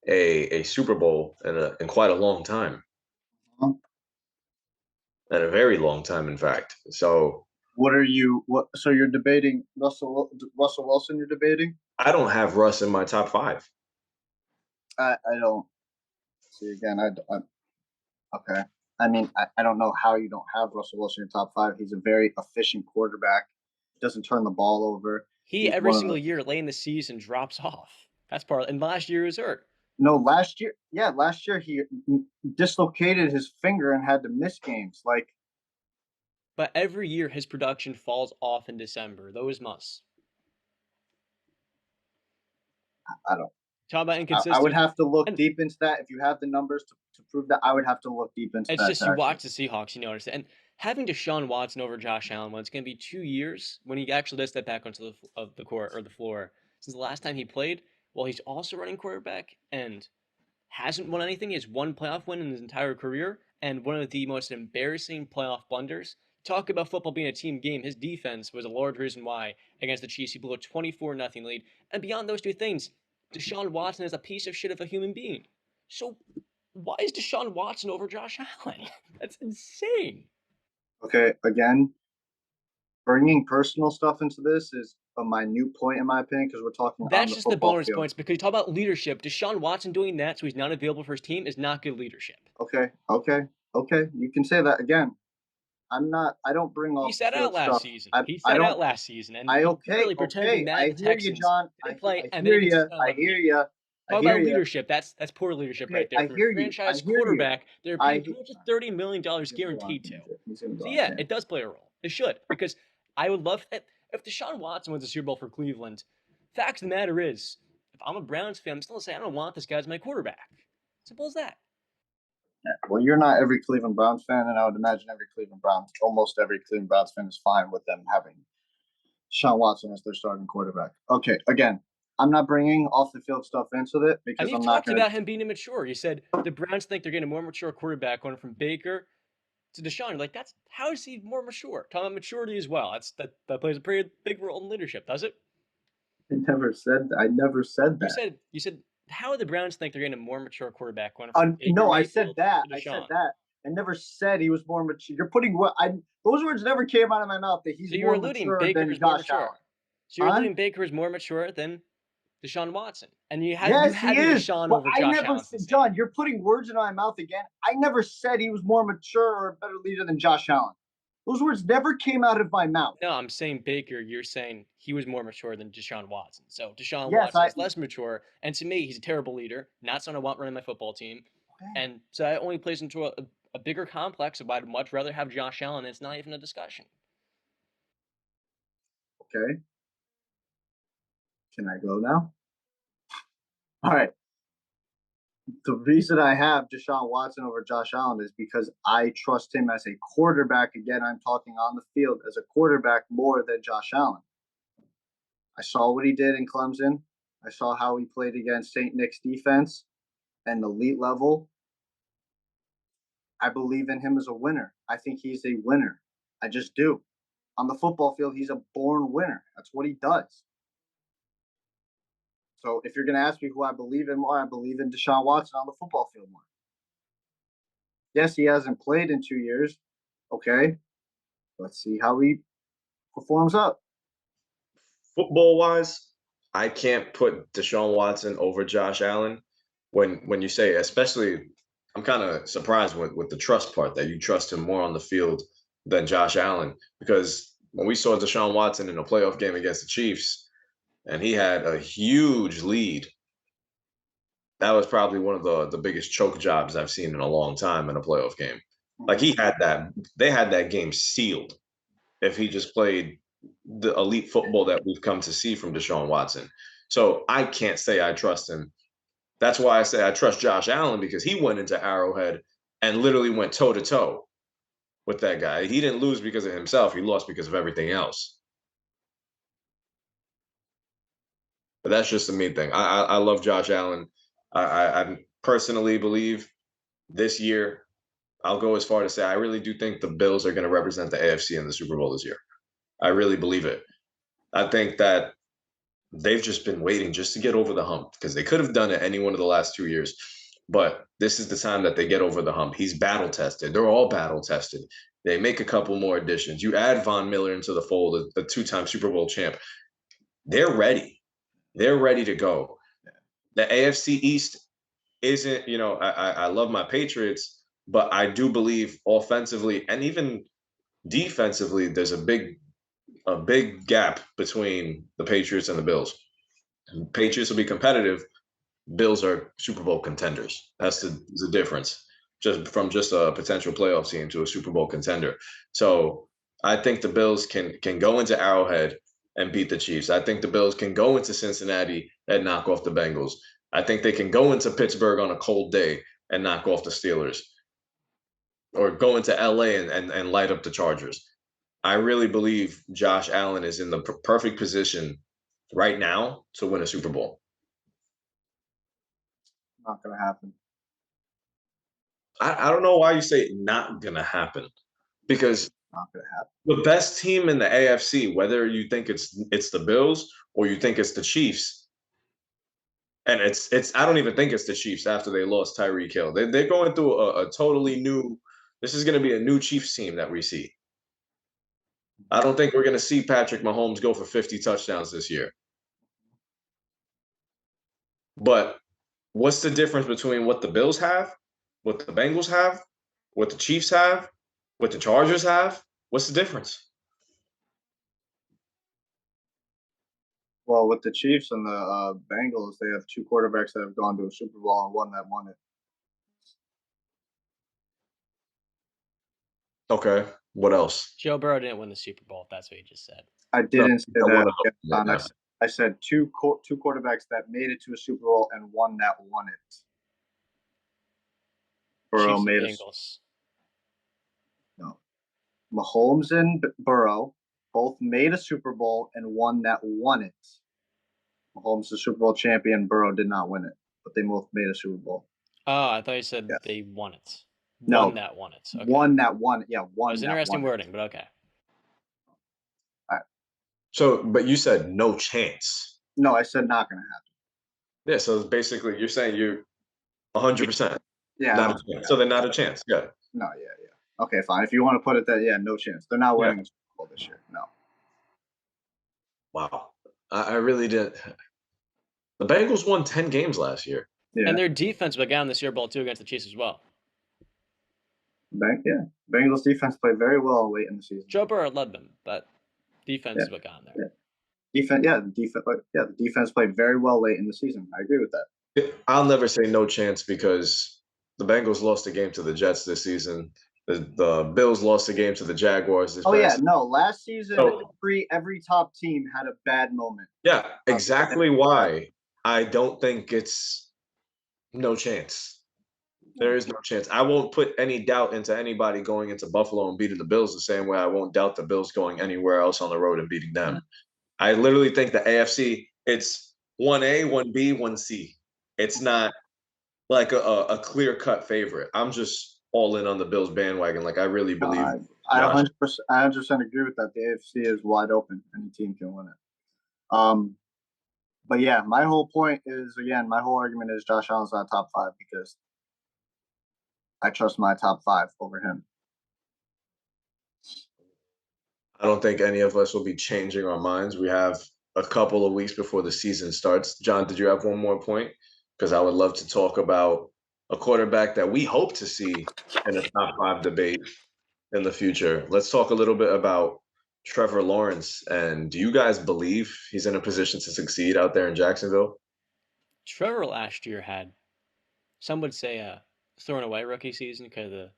a Super Bowl in quite a long time. Mm-hmm. And a very long time, in fact. So so you're debating Russell Wilson, you're debating? I don't have Russ in my top 5. I don't see, again, okay. I mean, I don't know how you don't have Russell Wilson in your top 5. He's a very efficient quarterback. Doesn't turn the ball over. He every single year late in the season drops off. That's part. And last year he was hurt. No, last year he dislocated his finger and had to miss games. But every year his production falls off in December. Those must. I don't. Talk about inconsistent. I would have to look deep into that. If you have the numbers to prove that, I would have to look deep into that. It's just, you watch the Seahawks, you notice it. And having Deshaun Watson over Josh Allen, when it's going to be 2 years when he actually does step back onto the court or the floor since the last time he played, well, he's also running quarterback and hasn't won anything. He has 1 playoff win in his entire career, and one of the most embarrassing playoff blunders. Talk about football being a team game. His defense was a large reason why against the Chiefs he blew a 24-0 lead. And beyond those 2 things, Deshaun Watson is a piece of shit of a human being. So why is Deshaun Watson over Josh Allen? That's insane. Okay, again, bringing personal stuff into this is a minute point in my opinion, because we're talking. That's just the bonus points, because you talk about leadership. Deshaun Watson doing that so he's not available for his team is not good leadership. Okay. You can say that again. I don't bring off. He sat out last season. And really pretending that the Texans didn't play. I hear you. Talk about leadership. That's poor leadership right there. I hear you. Franchise quarterback, they're paying $230 million guaranteed to. So yeah, it does play a role. It should, because I would love if Deshaun Watson wins a Super Bowl for Cleveland. Fact of the matter is, if I'm a Browns fan, I'm still saying I don't want this guy as my quarterback. Simple as that. Yeah, well, you're not every Cleveland Browns fan, and I would imagine almost every Cleveland Browns fan is fine with them having Deshaun Watson as their starting quarterback. Okay, again, I'm not bringing off the field stuff into it because I'm not. You talked about him being immature. You said the Browns think they're getting a more mature quarterback going from Baker to Deshaun. You're like, how is he more mature? Talking about maturity as well. That plays a pretty big role in leadership, does it? I never said that. You said how do the Browns think they're getting a more mature quarterback going Uh, from Baker no, I Mayfield said that. to I said Deshaun? that. I never said he was more mature. You're putting what I. Those words never came out of my mouth that he's So you're more alluding mature Baker than is more Josh mature. Allen. So you're Huh? alluding Baker is more mature than Deshaun Watson, and you had Yes, he is. Deshaun But over I Josh never Allen. said, John, you're putting words in my mouth again. I never said he was more mature or a better leader than Josh Allen. Those words never came out of my mouth. No, I'm saying Baker. You're saying he was more mature than Deshaun Watson. So Deshaun Yes, Watson is less mature, and to me, he's a terrible leader. Not someone I want running my football team. Okay. And so that only plays into a bigger complex of I'd much rather have Josh Allen. It's not even a discussion. Okay. Can I go now? All right. The reason I have Deshaun Watson over Josh Allen is because I trust him as a quarterback. Again, I'm talking on the field as a quarterback more than Josh Allen. I saw what he did in Clemson. I saw how he played against St. Nick's defense and the elite level. I believe in him as a winner. I think he's a winner. I just do. On the football field, he's a born winner. That's what he does. So if you're going to ask me who I believe in more, I believe in Deshaun Watson on the football field more. Yes, he hasn't played in 2 years. Okay. Let's see how he performs up. Football wise, I can't put Deshaun Watson over Josh Allen. When you say, especially, I'm kind of surprised with the trust part that you trust him more on the field than Josh Allen, because when we saw Deshaun Watson in a playoff game against the Chiefs and he had a huge lead, that was probably one of the biggest choke jobs I've seen in a long time in a playoff game. Like they had that game sealed if he just played the elite football that we've come to see from Deshaun Watson. So I can't say I trust him. That's why I say I trust Josh Allen, because he went into Arrowhead and literally went toe to toe with that guy. He didn't lose because of himself. He lost because of everything else. But that's just a me thing. I love Josh Allen. I personally believe this year, I'll go as far to say I really do think the Bills are going to represent the AFC in the Super Bowl this year. I really believe it. I think that they've just been waiting just to get over the hump, because they could have done it any one of the last 2 years. But this is the time that they get over the hump. He's battle tested. They're all battle tested. They make a couple more additions. You add Von Miller into the fold, the two-time Super Bowl champ. They're ready. They're ready to go. The AFC East isn't, I love my Patriots, but I do believe offensively and even defensively, there's a big gap between the Patriots and the Bills. Patriots will be competitive. Bills are Super Bowl contenders. That's the difference, just from just a potential playoff team to a Super Bowl contender. So I think the Bills can go into Arrowhead and beat the Chiefs. I think the Bills can go into Cincinnati and knock off the Bengals. I think they can go into Pittsburgh on a cold day and knock off the Steelers, or go into LA and light up the Chargers. I really believe Josh Allen is in the perfect position right now to win a Super Bowl. Not going to happen. I don't know why you say not going to happen, because Not going to happen. the best team in the AFC, whether you think it's the Bills or you think it's the Chiefs, and it's I don't even think it's the Chiefs after they lost Tyreek Hill. They're going through a totally new. This is going to be a new Chiefs team that we see. I don't think we're going to see Patrick Mahomes go for 50 touchdowns this year. But what's the difference between what the Bills have, what the Bengals have, what the Chiefs have, what the Chargers have? What's the difference? Well, with the Chiefs and the Bengals, they have two quarterbacks that have gone to a Super Bowl and one that won it. Okay. What else? Joe Burrow didn't win the Super Bowl. If that's what you just said. I didn't say that. Yeah. I said two quarterbacks that made it to a Super Bowl and one that won it. Burrow Chiefs made and it. Bengals. No. Mahomes and Burrow both made a Super Bowl and one that won it. Mahomes is the Super Bowl champion. Burrow did not win it, but they both made a Super Bowl. Oh, I thought you said Yes. they won it. No. One that won it. Okay. One that won it. Yeah, one. It was that interesting won wording, but okay. So, but you said no chance. No, I said not going to happen. Yeah, so basically you're saying you're 100%. Yeah. Not a chance. So they're not a chance. Yeah. No, yeah. Okay, fine. If you want to put it that, yeah, no chance. They're not winning a Super Bowl this year. No. Wow. I really didn't. The Bengals won 10 games last year. Yeah. And their defense began the Super Bowl too against the Chiefs as well. Bengals defense played very well late in the season. Joe Burrow led them, but defense is what got them there. The defense played very well late in the season. I agree with that. I'll never say no chance because the Bengals lost a game to the Jets this season. The Bills lost a game to the Jaguars this past. Last season every top team had a bad moment. Yeah, exactly why I don't think it's no chance. There is no chance. I won't put any doubt into anybody going into Buffalo and beating the Bills the same way I won't doubt the Bills going anywhere else on the road and beating them. I literally think the AFC, it's 1A, 1B, 1C. It's not like a clear-cut favorite. I'm just all in on the Bills bandwagon. Like, I really believe. I 100% agree with that. The AFC is wide open. Any team can win it. But yeah, my whole point is, again, my whole argument is Josh Allen's not top 5 because I trust my top 5 over him. I don't think any of us will be changing our minds. We have a couple of weeks before the season starts. John, did you have one more point? Because I would love to talk about a quarterback that we hope to see in a top 5 debate in the future. Let's talk a little bit about Trevor Lawrence. And do you guys believe he's in a position to succeed out there in Jacksonville? Trevor last year had, some would say, a thrown away rookie season because of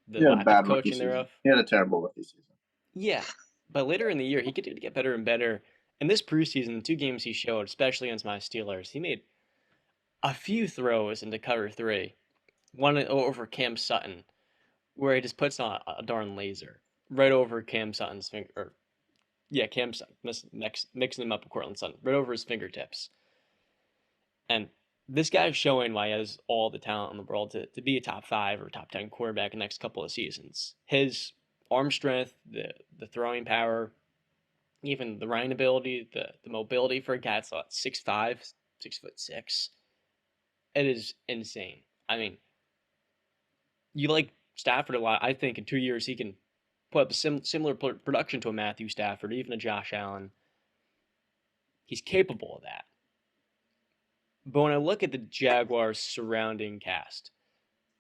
the lack of coaching thereof. He had a terrible rookie season. Yeah, but later in the year, he continued to get better and better. And this preseason, the 2 games he showed, especially against my Steelers, he made a few throws into cover 3. One over Cam Sutton, where he just puts on a darn laser right over Cam Sutton's finger. Cam Sutton, mixing him up with Cortland Sutton, right over his fingertips. And this guy's showing why he has all the talent in the world to be a top 5 or top 10 quarterback in the next couple of seasons. His arm strength, the throwing power, even the running ability, the mobility for a guy that's 6'5", 6'6". It is insane. I mean, you like Stafford a lot. I think in 2 years he can put up a similar production to a Matthew Stafford, even a Josh Allen. He's capable of that. But when I look at the Jaguars' surrounding cast,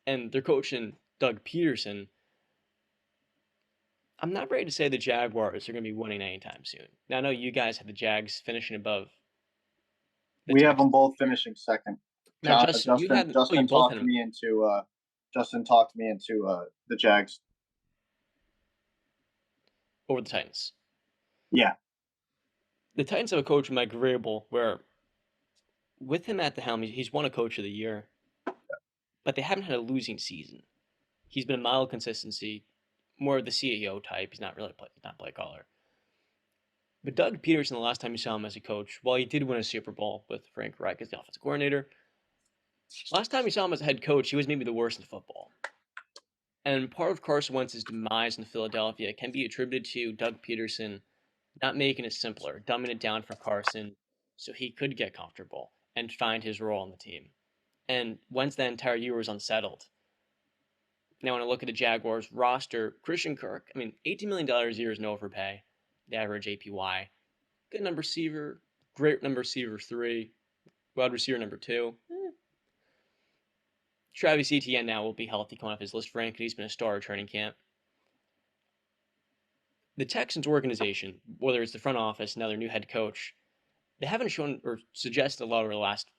and they're coaching Doug Peterson, I'm not ready to say the Jaguars are going to be winning anytime soon. Now, I know you guys have the Jags finishing above. We have them both finishing second. Now, Justin talked me into the Jags over the Titans. Yeah. The Titans have a coach, Mike Vrabel, where with him at the helm, he's won a Coach of the Year, but they haven't had a losing season. He's been a mild consistency, more of the CEO type. He's not really not play caller. But Doug Peterson, the last time you saw him as a coach, while he did win a Super Bowl with Frank Reich as the offensive coordinator, last time you saw him as a head coach, he was maybe the worst in football. And part of Carson Wentz's demise in Philadelphia can be attributed to Doug Peterson not making it simpler, dumbing it down for Carson so he could get comfortable and find his role on the team. And Wentz that entire year was unsettled. Now, when I look at the Jaguars roster, Christian Kirk, $18 million a year is no overpay. The average APY. Good number receiver, great number receiver 3, wide receiver number 2. Travis Etienne now will be healthy coming off his list rank, and he's been a star at training camp. The Texans organization, whether it's the front office, now their new head coach, they haven't shown or suggested a lot over the last,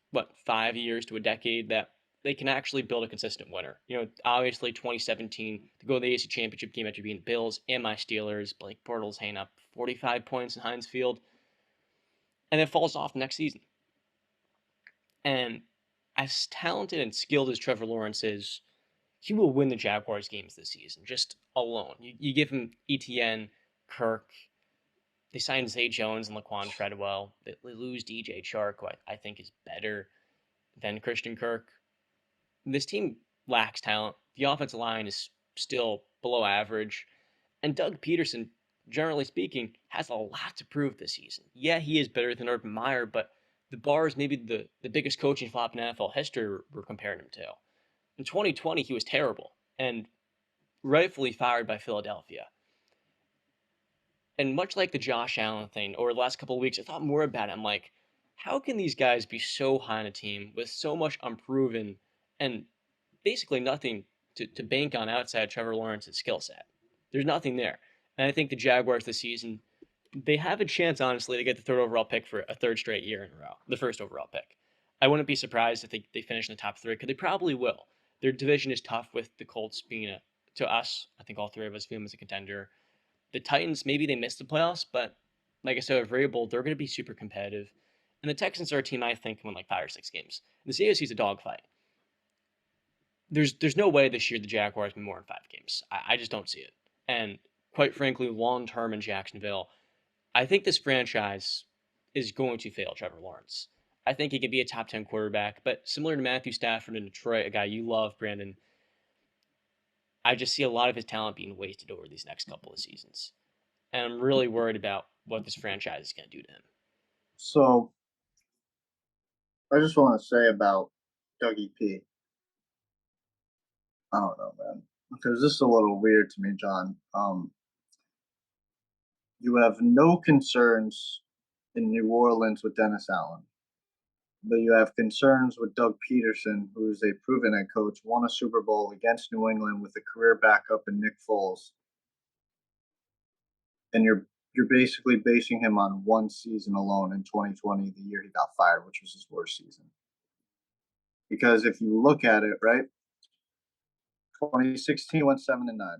5 years to a decade that they can actually build a consistent winner. Obviously 2017, to go to the AFC Championship game after being the Bills and my Steelers, Blake Bortles hanging up 45 points in Heinz Field, and it falls off next season. And as talented and skilled as Trevor Lawrence is, he will win the Jaguars games this season, just alone. You give him Etienne, Kirk, they signed Zay Jones and Laquan Treadwell. They lose DJ Chark, who I think is better than Christian Kirk. This team lacks talent. The offensive line is still below average. And Doug Peterson, generally speaking, has a lot to prove this season. Yeah, he is better than Urban Meyer, but the bar is maybe the biggest coaching flop in NFL history we're comparing him to. In 2020, he was terrible and rightfully fired by Philadelphia. And much like the Josh Allen thing over the last couple of weeks, I thought more about it. I'm like, how can these guys be so high on a team with so much unproven and basically nothing to bank on outside Trevor Lawrence's skill set? There's nothing there. And I think the Jaguars this season, they have a chance, honestly, to get the third overall pick for a third straight year in a row, the first overall pick. I wouldn't be surprised if they finish in the top three, because they probably will. Their division is tough with the Colts being, to us, I think all three of us view them as a contender. The Titans, maybe they missed the playoffs, but like I said, with Vrabel, they're going to be super competitive. And the Texans are a team I think can win like 5 or 6 games. The AFC is a dogfight. There's no way this year the Jaguars win more than 5 games. I just don't see it. And quite frankly, long term in Jacksonville, I think this franchise is going to fail Trevor Lawrence. I think he could be a top 10 quarterback, but similar to Matthew Stafford in Detroit, a guy you love, Brandon, I just see a lot of his talent being wasted over these next couple of seasons. And I'm really worried about what this franchise is going to do to him. So I just want to say about Dougie P. I don't know, man, because this is a little weird to me, John. You have no concerns in New Orleans with Dennis Allen, but you have concerns with Doug Peterson, who is a proven head coach, won a Super Bowl against New England with a career backup in Nick Foles, and you're basically basing him on one season alone in 2020, the year he got fired, which was his worst season. Because if you look at it, right, 2016 went 7-9.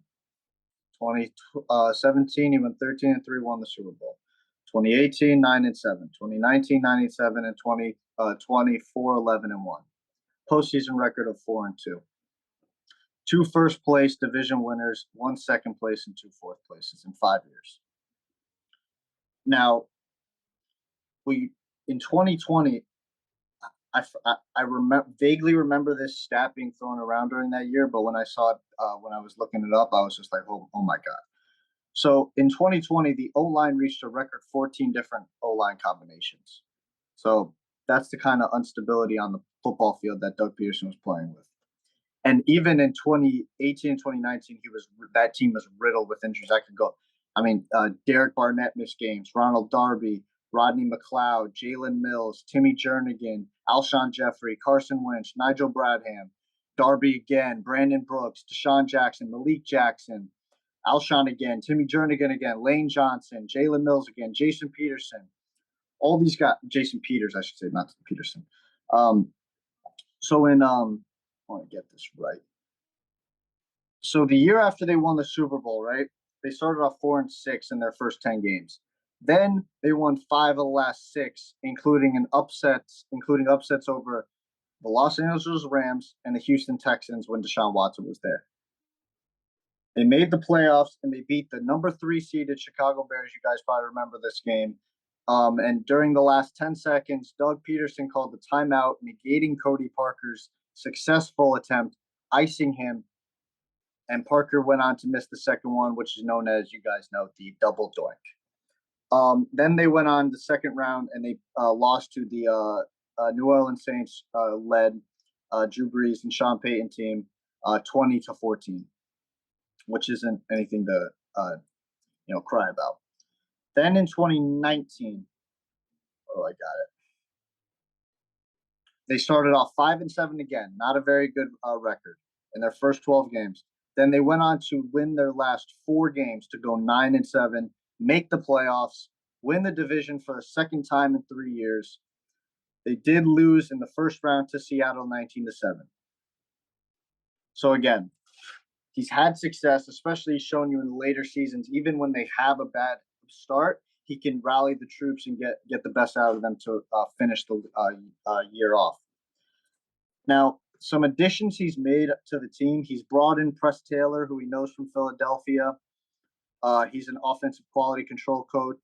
2017 he went 13-3, won the Super Bowl. 2018 9-7. 2019 9-7, and 2020 4-11-1. Postseason record of 4-2. 2 first place division winners, 1 second place, and 2 fourth places in 5 years. Now, in 2020, I vaguely remember this stat being thrown around during that year, but when I saw it, when I was looking it up, I was just like, oh my God. So in 2020, the O-line reached a record 14 different O-line combinations. So that's the kind of instability on the football field that Doug Peterson was playing with. And even in 2018 and 2019, that team was riddled with injuries. Derek Barnett missed games, Ronald Darby, Rodney McLeod, Jalen Mills, Timmy Jernigan, Alshon Jeffrey, Carson Wentz, Nigel Bradham, Darby again, Brandon Brooks, Deshaun Jackson, Malik Jackson, Alshon again, Timmy Jernigan again, Lane Johnson, Jalen Mills again, Jason Peterson. All these guys, Jason Peters, I should say, not Peterson. I want to get this right. So the year after they won the Super Bowl, right, they started off 4-6 in their first 10 games. Then they won 5 of the last 6, including upsets over the Los Angeles Rams and the Houston Texans when Deshaun Watson was there. They made the playoffs and they beat the number 3 seeded Chicago Bears. You guys probably remember this game. And during the last 10 seconds, Doug Peterson called the timeout, negating Cody Parker's successful attempt, icing him. And Parker went on to miss the second one, which is known as, you guys know, the double doink. Then they went on the second round and they lost to the New Orleans Saints led Drew Brees and Sean Payton team 20-14, which isn't anything to cry about. Then in 2019, I got it. They started off 5-7 again, not a very good record in their first 12 games. Then they went on to win their last 4 games to go 9-7, make the playoffs, win the division for the second time in 3 years. They did lose in the first round to Seattle 19-7. So again, he's had success, especially shown you in the later seasons. Even when they have a bad start, he can rally the troops and get the best out of them to finish the year off. Now, some additions he's made to the team. He's brought in Press Taylor, who he knows from Philadelphia. He's an offensive quality control coach.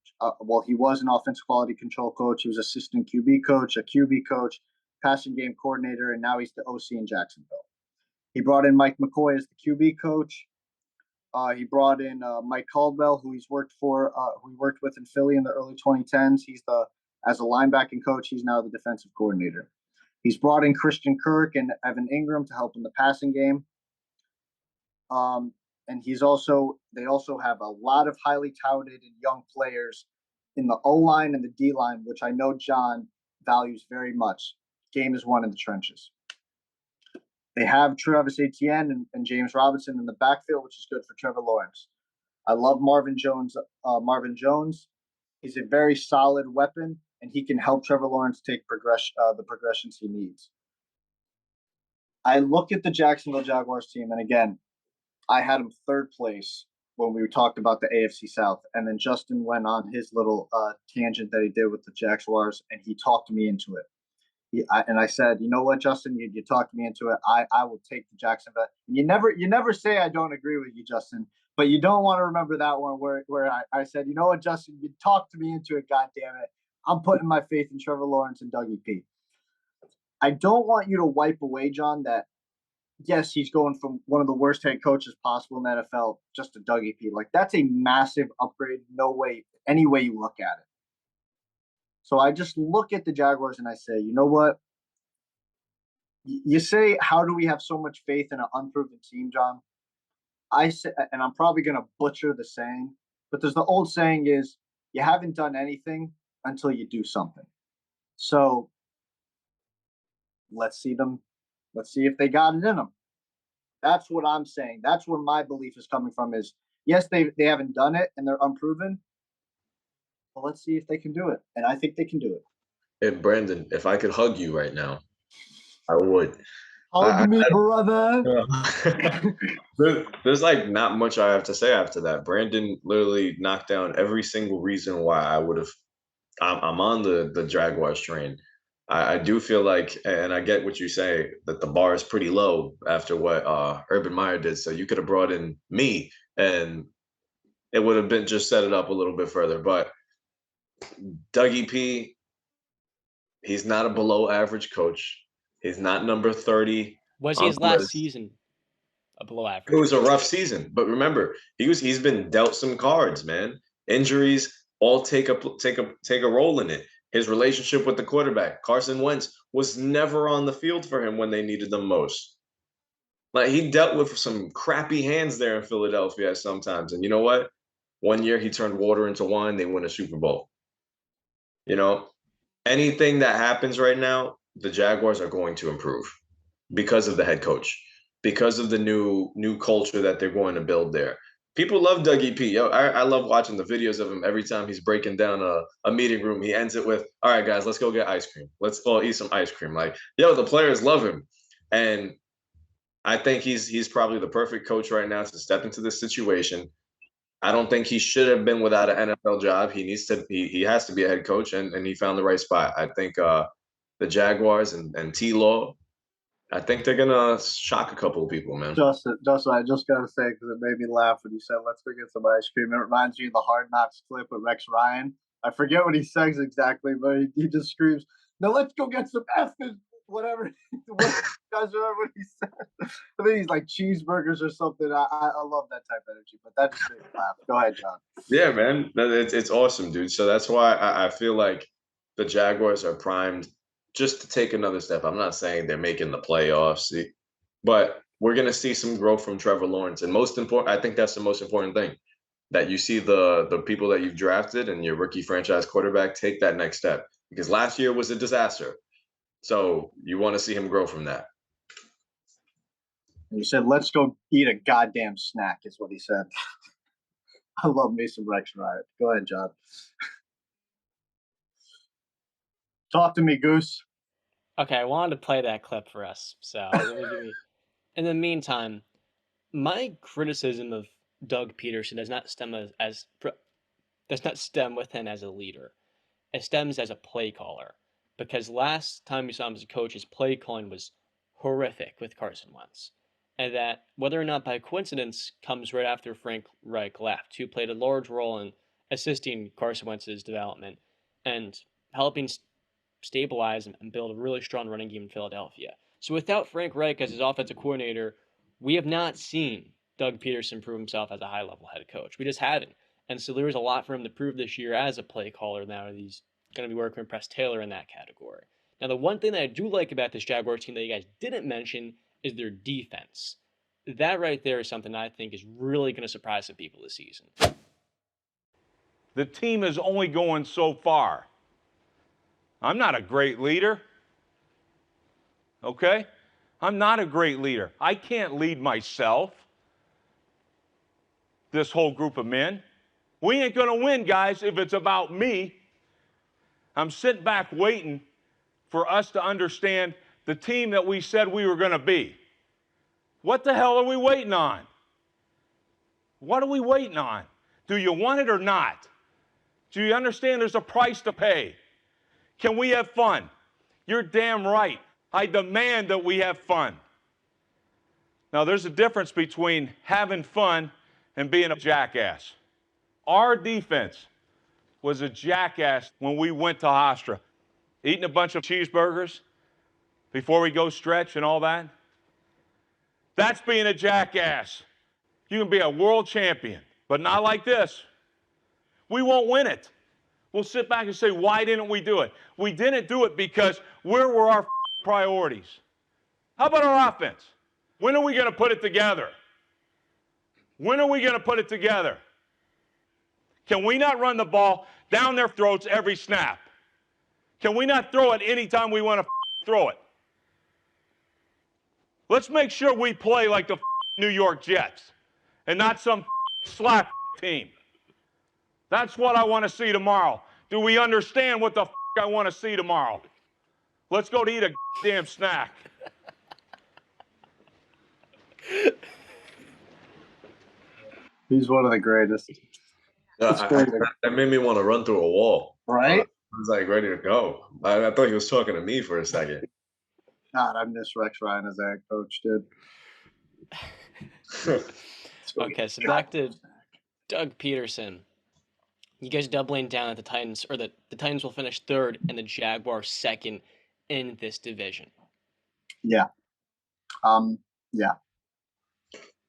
He was an offensive quality control coach. He was assistant QB coach, a QB coach, passing game coordinator, and now he's the OC in Jacksonville. He brought in Mike McCoy as the QB coach. He brought in Mike Caldwell, who he worked with in Philly in the early 2010s. He's the As a linebacking coach, he's now the defensive coordinator. He's brought in Christian Kirk and Evan Ingram to help in the passing game. And they also have a lot of highly touted and young players in the O-line and the D-line, which I know John values very much. Game is won in the trenches. They have Travis Etienne and James Robinson in the backfield, which is good for Trevor Lawrence. I love Marvin Jones. He's a very solid weapon, and he can help Trevor Lawrence take the progressions he needs. I look at the Jacksonville Jaguars team, and again, I had him third place when we talked about the AFC South, and then Justin went on his little tangent that he did with the Jaguars, and he talked me into it. I said, you know what, Justin, you talked me into it. I will take the Jacksonville. You never say I don't agree with you, Justin, but you don't want to remember that one where I said, you know what, Justin, you talked me into it. God damn it, I'm putting my faith in Trevor Lawrence and Dougie P. I don't want you to wipe away, John, that yes, he's going from one of the worst head coaches possible in the NFL just to Dougie P. Like, that's a massive upgrade. No way, any way you look at it. So I just look at the Jaguars and I say, you know what? You say, how do we have so much faith in an unproven team, John? I say, and I'm probably going to butcher the saying, but there's the old saying is, you haven't done anything until you do something. So let's see if they got it in them. That's what I'm saying. That's where my belief is coming from is, yes, they haven't done it and they're unproven. Well, let's see if they can do it. And I think they can do it. Hey, Brandon, if I could hug you right now, I would. Hug me, brother. There's like not much I have to say after that. Brandon literally knocked down every single reason why I'm on the Jaguars train. I do feel like, and I get what you say, that the bar is pretty low after what Urban Meyer did. So you could have brought in me and it would have been just set it up a little bit further. But Dougie P, he's not a below average coach. He's not number 30. Was he his last season a below average? It was a rough season, but remember, he's been dealt some cards, man. Injuries all take a role in it. His relationship with the quarterback, Carson Wentz, was never on the field for him when they needed them most. Like, he dealt with some crappy hands there in Philadelphia sometimes. And you know what? One year he turned water into wine. They win a Super Bowl. You know, anything that happens right now, the Jaguars are going to improve because of the head coach, because of the new culture that they're going to build there. People love Dougie P. Yo, I love watching the videos of him every time he's breaking down a meeting room. He ends it with, all right, guys, let's go get ice cream. Let's all eat some ice cream. Like, yo, the players love him. And I think he's probably the perfect coach right now to step into this situation. I don't think he should have been without an NFL job. He has to be a head coach, and he found the right spot. I think the Jaguars and T-Law, I think they're gonna shock a couple of people, man. Justin, I just gotta say, because it made me laugh when you said, "Let's go get some ice cream." It reminds me of the Hard Knocks clip with Rex Ryan. I forget what he says exactly, but he just screams, "Now let's go get some effing whatever." Guys, remember what he said? I think he's like cheeseburgers or something. I love that type of energy, but that just made me laugh. Go ahead, John. Yeah, man, it's awesome, dude. So that's why I feel like the Jaguars are primed just to take another step. I'm not saying they're making the playoffs, but we're going to see some growth from Trevor Lawrence. And most important, I think that's the most important thing, that you see the people that you've drafted and your rookie franchise quarterback take that next step. Because last year was a disaster. So you want to see him grow from that. And he said, "Let's go eat a goddamn snack," is what he said. I love me some Rex Ryan. Go ahead, John. Talk to me, Goose. Okay, I wanted to play that clip for us, so let me give you. In the meantime, my criticism of Doug Peterson does not stem with him as a leader. It stems as a play caller, because last time we saw him as a coach, his play calling was horrific with Carson Wentz, and that, whether or not by coincidence, comes right after Frank Reich left, who played a large role in assisting Carson Wentz's development and helping stabilize and build a really strong running game in Philadelphia. So without Frank Reich as his offensive coordinator, we have not seen Doug Peterson prove himself as a high-level head coach. We just haven't. And so there is a lot for him to prove this year as a play caller now that he's going to be working with Press Taylor in that category. Now, the one thing that I do like about this Jaguars team that you guys didn't mention is their defense. That right there is something I think is really going to surprise some people this season. The team is only going so far. I'm not a great leader. Okay? I'm not a great leader. I can't lead myself. This whole group of men. We ain't going to win, guys, if it's about me. I'm sitting back waiting for us to understand the team that we said we were going to be. What the hell are we waiting on? What are we waiting on? Do you want it or not? Do you understand there's a price to pay? Can we have fun? You're damn right. I demand that we have fun. Now, there's a difference between having fun and being a jackass. Our defense was a jackass when we went to Hofstra, eating a bunch of cheeseburgers before we go stretch and all that. That's being a jackass. You can be a world champion, but not like this. We won't win it. We'll sit back and say, why didn't we do it? We didn't do it because where were our priorities? How about our offense? When are we going to put it together? When are we going to put it together? Can we not run the ball down their throats every snap? Can we not throw it anytime we want to throw it? Let's make sure we play like the New York Jets and not some slap team. That's what I want to see tomorrow. Do we understand what the I want to see tomorrow? Let's go to eat a damn snack. He's one of the greatest. That made me want to run through a wall. Right? I was like ready to go. I thought he was talking to me for a second. God, I miss Rex Ryan as a coach, dude. Okay, so back to Doug Peterson. You guys doubling down at the Titans, or the Titans will finish third and the Jaguars second in this division. Yeah. Yeah.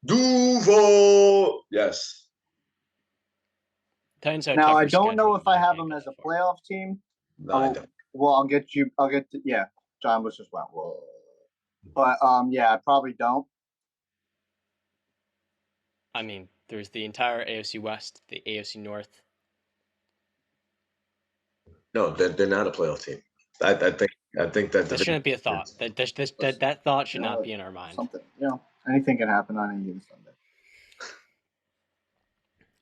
Duval. Yes. Titans have Now, I tougher don't know schedule if I than have they them go as a for. playoff team. No, I don't. Well, yeah. John was just went, whoa. But, yeah, I probably don't. I mean, there's the entire AFC West, the AFC North. No, they're not a playoff team. I think that This shouldn't be a thought. That thought should not be in our mind. Something, anything can happen on any given Sunday.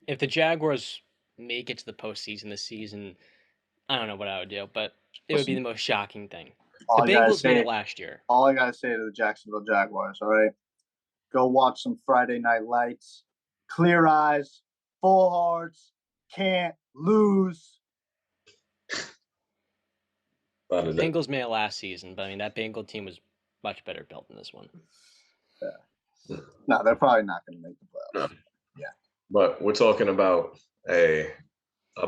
If the Jaguars make it to the postseason this season, I don't know what I would do, but it would be the most shocking thing. The Bengals made it last year. All I gotta say to the Jacksonville Jaguars, all right? Go watch some Friday Night Lights. Clear eyes, full hearts, can't lose. The Bengals made it last season, but I mean that Bengal team was much better built than this one. Yeah. No, they're probably not going to make the playoffs. No. Yeah. But we're talking about a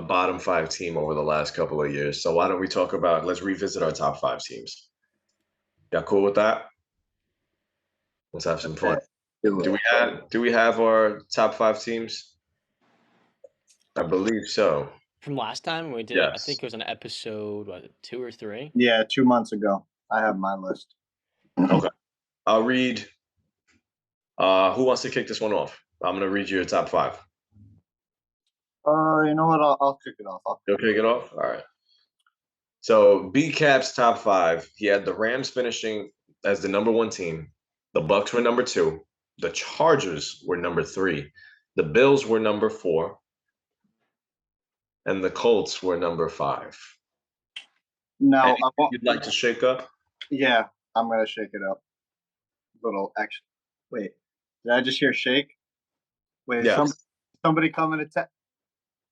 bottom 5 team over the last couple of years. So why don't we talk about, let's revisit our top 5 teams. Y'all cool with that? Let's have some fun. Do we have our top 5 teams? I believe so. From last time we did, Yes. I think it was on episode 2 or 3. Yeah, 2 months ago. I have my list. Okay. I'll read. Who wants to kick this one off? I'm going to read you your top 5. You know what? I'll kick it off. You'll kick it off? All right. So BCaps top 5. He had the Rams finishing as the number 1 team. The Bucks were number 2. The Chargers were number 3. The Bills were number 4. And the Colts were number 5. No, you'd like to shake up? Yeah, I'm gonna shake it up. Little extra. Wait, did I just hear shake? Wait, yes. Somebody coming to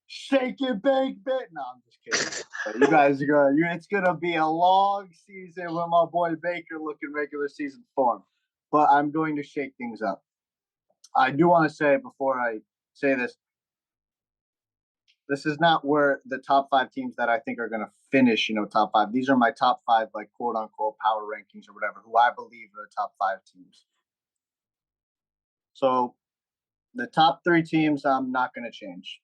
shake it, bake bit. No, I'm just kidding. You guys are gonna. It's gonna be a long season with my boy Baker looking regular season form. But I'm going to shake things up. I do want to say before I say this. This is not where the top 5 teams that I think are going to finish, top 5. These are my top 5, like, quote unquote, power rankings or whatever, who I believe are the top 5 teams. So the top 3 teams, I'm not going to change.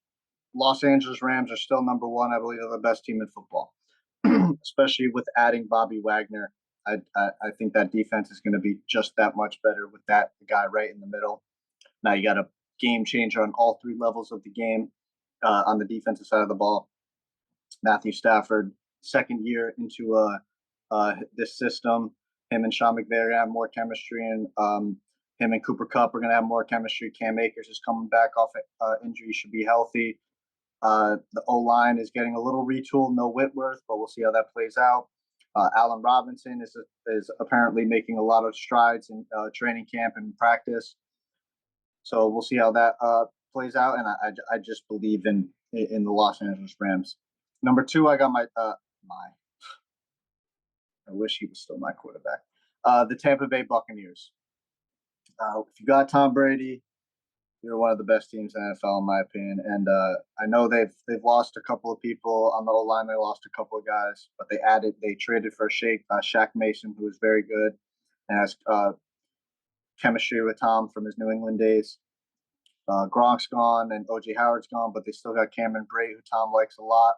Los Angeles Rams are still number 1. I believe they're the best team in football. especially with adding Bobby Wagner. I think that defense is going to be just that much better with that guy right in the middle. Now you got a game changer on all three levels of the game on the defensive side of the ball. Matthew Stafford, second year into this system. Him and Sean McVay are going to have more chemistry, and him and Cooper Kupp are going to have more chemistry. Cam Akers is coming back off injury, should be healthy. The O-line is getting a little retooled, no Whitworth, but we'll see how that plays out. Allen Robinson is apparently making a lot of strides in training camp and practice. So we'll see how that plays out, and I just believe in the Los Angeles Rams. Number 2, I got my I wish he was still my quarterback. The Tampa Bay Buccaneers. If you got Tom Brady, you're one of the best teams in the NFL, in my opinion. And I know they've lost a couple of people on the O-line. They lost a couple of guys, but they traded for Shaq Mason, who is very good and has chemistry with Tom from his New England days. Gronk's gone and O.J. Howard's gone, but they still got Cameron Brate, who Tom likes a lot.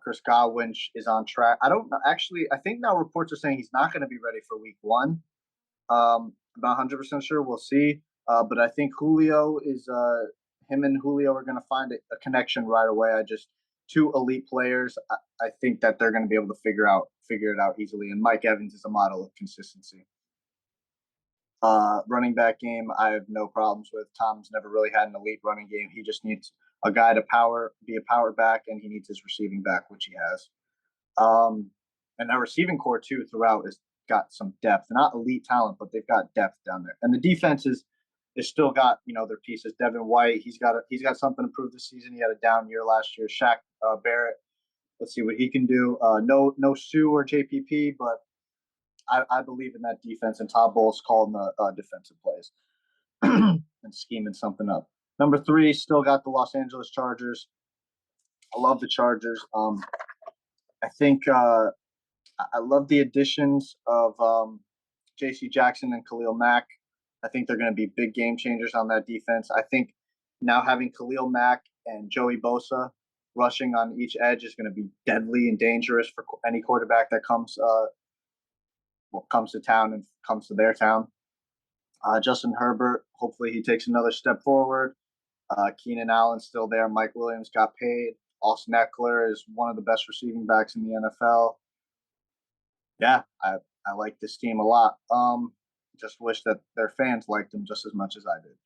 Chris Godwin is on track. I don't know. Actually, I think now reports are saying he's not going to be ready for week 1. I'm not 100% sure. We'll see. But I think Julio is him and Julio are going to find a connection right away. Two elite players. I think that they're going to be able to figure it out easily. And Mike Evans is a model of consistency. Running back game, I have no problems with. Tom's never really had an elite running game. He just needs a guy to be a power back, and he needs his receiving back, which he has. And our receiving core too throughout has got some depth. Not elite talent, but they've got depth down there. And the defense is still got their pieces. Devin White, he's got something to prove this season. He had a down year last year. Shaq Barrett, let's see what he can do. No Sue or JPP, but I believe in that defense, and Todd Bowles calling the defensive plays and scheming something up. Number 3, still got the Los Angeles Chargers. I love the Chargers. I think I love the additions of J.C. Jackson and Khalil Mack. I think they're going to be big game changers on that defense. I think now having Khalil Mack and Joey Bosa rushing on each edge is going to be deadly and dangerous for any quarterback that comes to town and comes to their town. Justin Herbert, hopefully he takes another step forward. Keenan Allen's still there. Mike Williams got paid. Austin Eckler is one of the best receiving backs in the NFL. Yeah, I like this team a lot. Just wish that their fans liked them just as much as I did.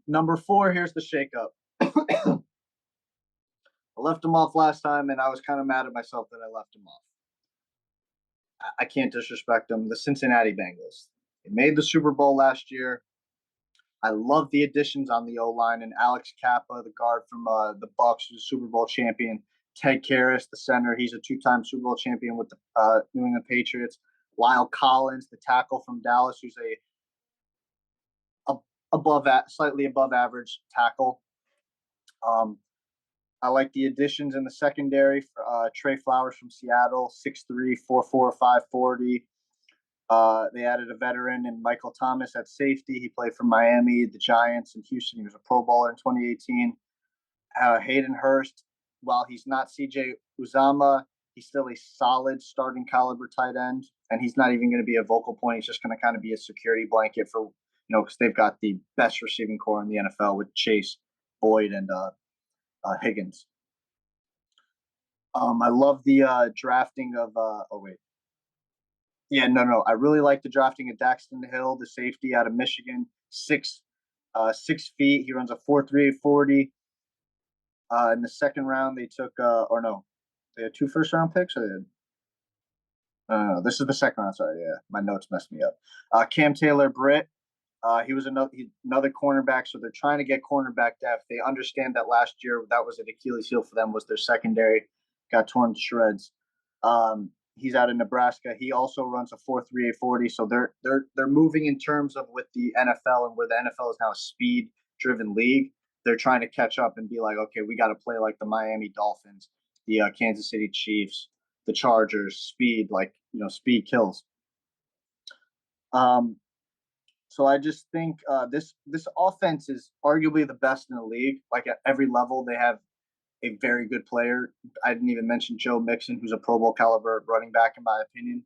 Number 4, here's the shakeup. I left them off last time, and I was kind of mad at myself that I left them off. I can't disrespect them. The Cincinnati Bengals. They made the Super Bowl last year. I love the additions on the O-line, and Alex Kappa, the guard from the Bucs, who's a Super Bowl champion. Ted Karras, the center. He's a 2-time Super Bowl champion with the New England Patriots. Lyle Collins, the tackle from Dallas, who's slightly above average tackle. I like the additions in the secondary for Trey Flowers from Seattle, 6'3", 4'4", 540. They added a veteran in Michael Thomas at safety. He played for Miami, the Giants, and Houston. He was a Pro Bowler in 2018. Hayden Hurst, while he's not CJ Uzama, he's still a solid starting caliber tight end, and he's not even going to be a vocal point. He's just going to kind of be a security blanket for, because they've got the best receiving core in the NFL with Chase, Boyd, and Higgins. I love the drafting of I really like the drafting of Daxton Hill, the safety out of Michigan, 6 feet. He runs a 4.38 40. In the second round, they took they had 2 first-round picks. Or this is the second round. Sorry, yeah, my notes messed me up. Cam Taylor-Britt. He was another cornerback, so they're trying to get cornerback depth. They understand that last year that was an Achilles heel for them, was their secondary got torn to shreds. He's out of Nebraska. He also runs a 4.38 40. So they're moving in terms of with the NFL, and where the NFL is now a speed-driven league. They're trying to catch up and be like, okay, we got to play like the Miami Dolphins, the Kansas City Chiefs, the Chargers. Speed, speed kills. So I just think this offense is arguably the best in the league. Like at every level, they have a very good player. I didn't even mention Joe Mixon, who's a Pro Bowl caliber running back, in my opinion.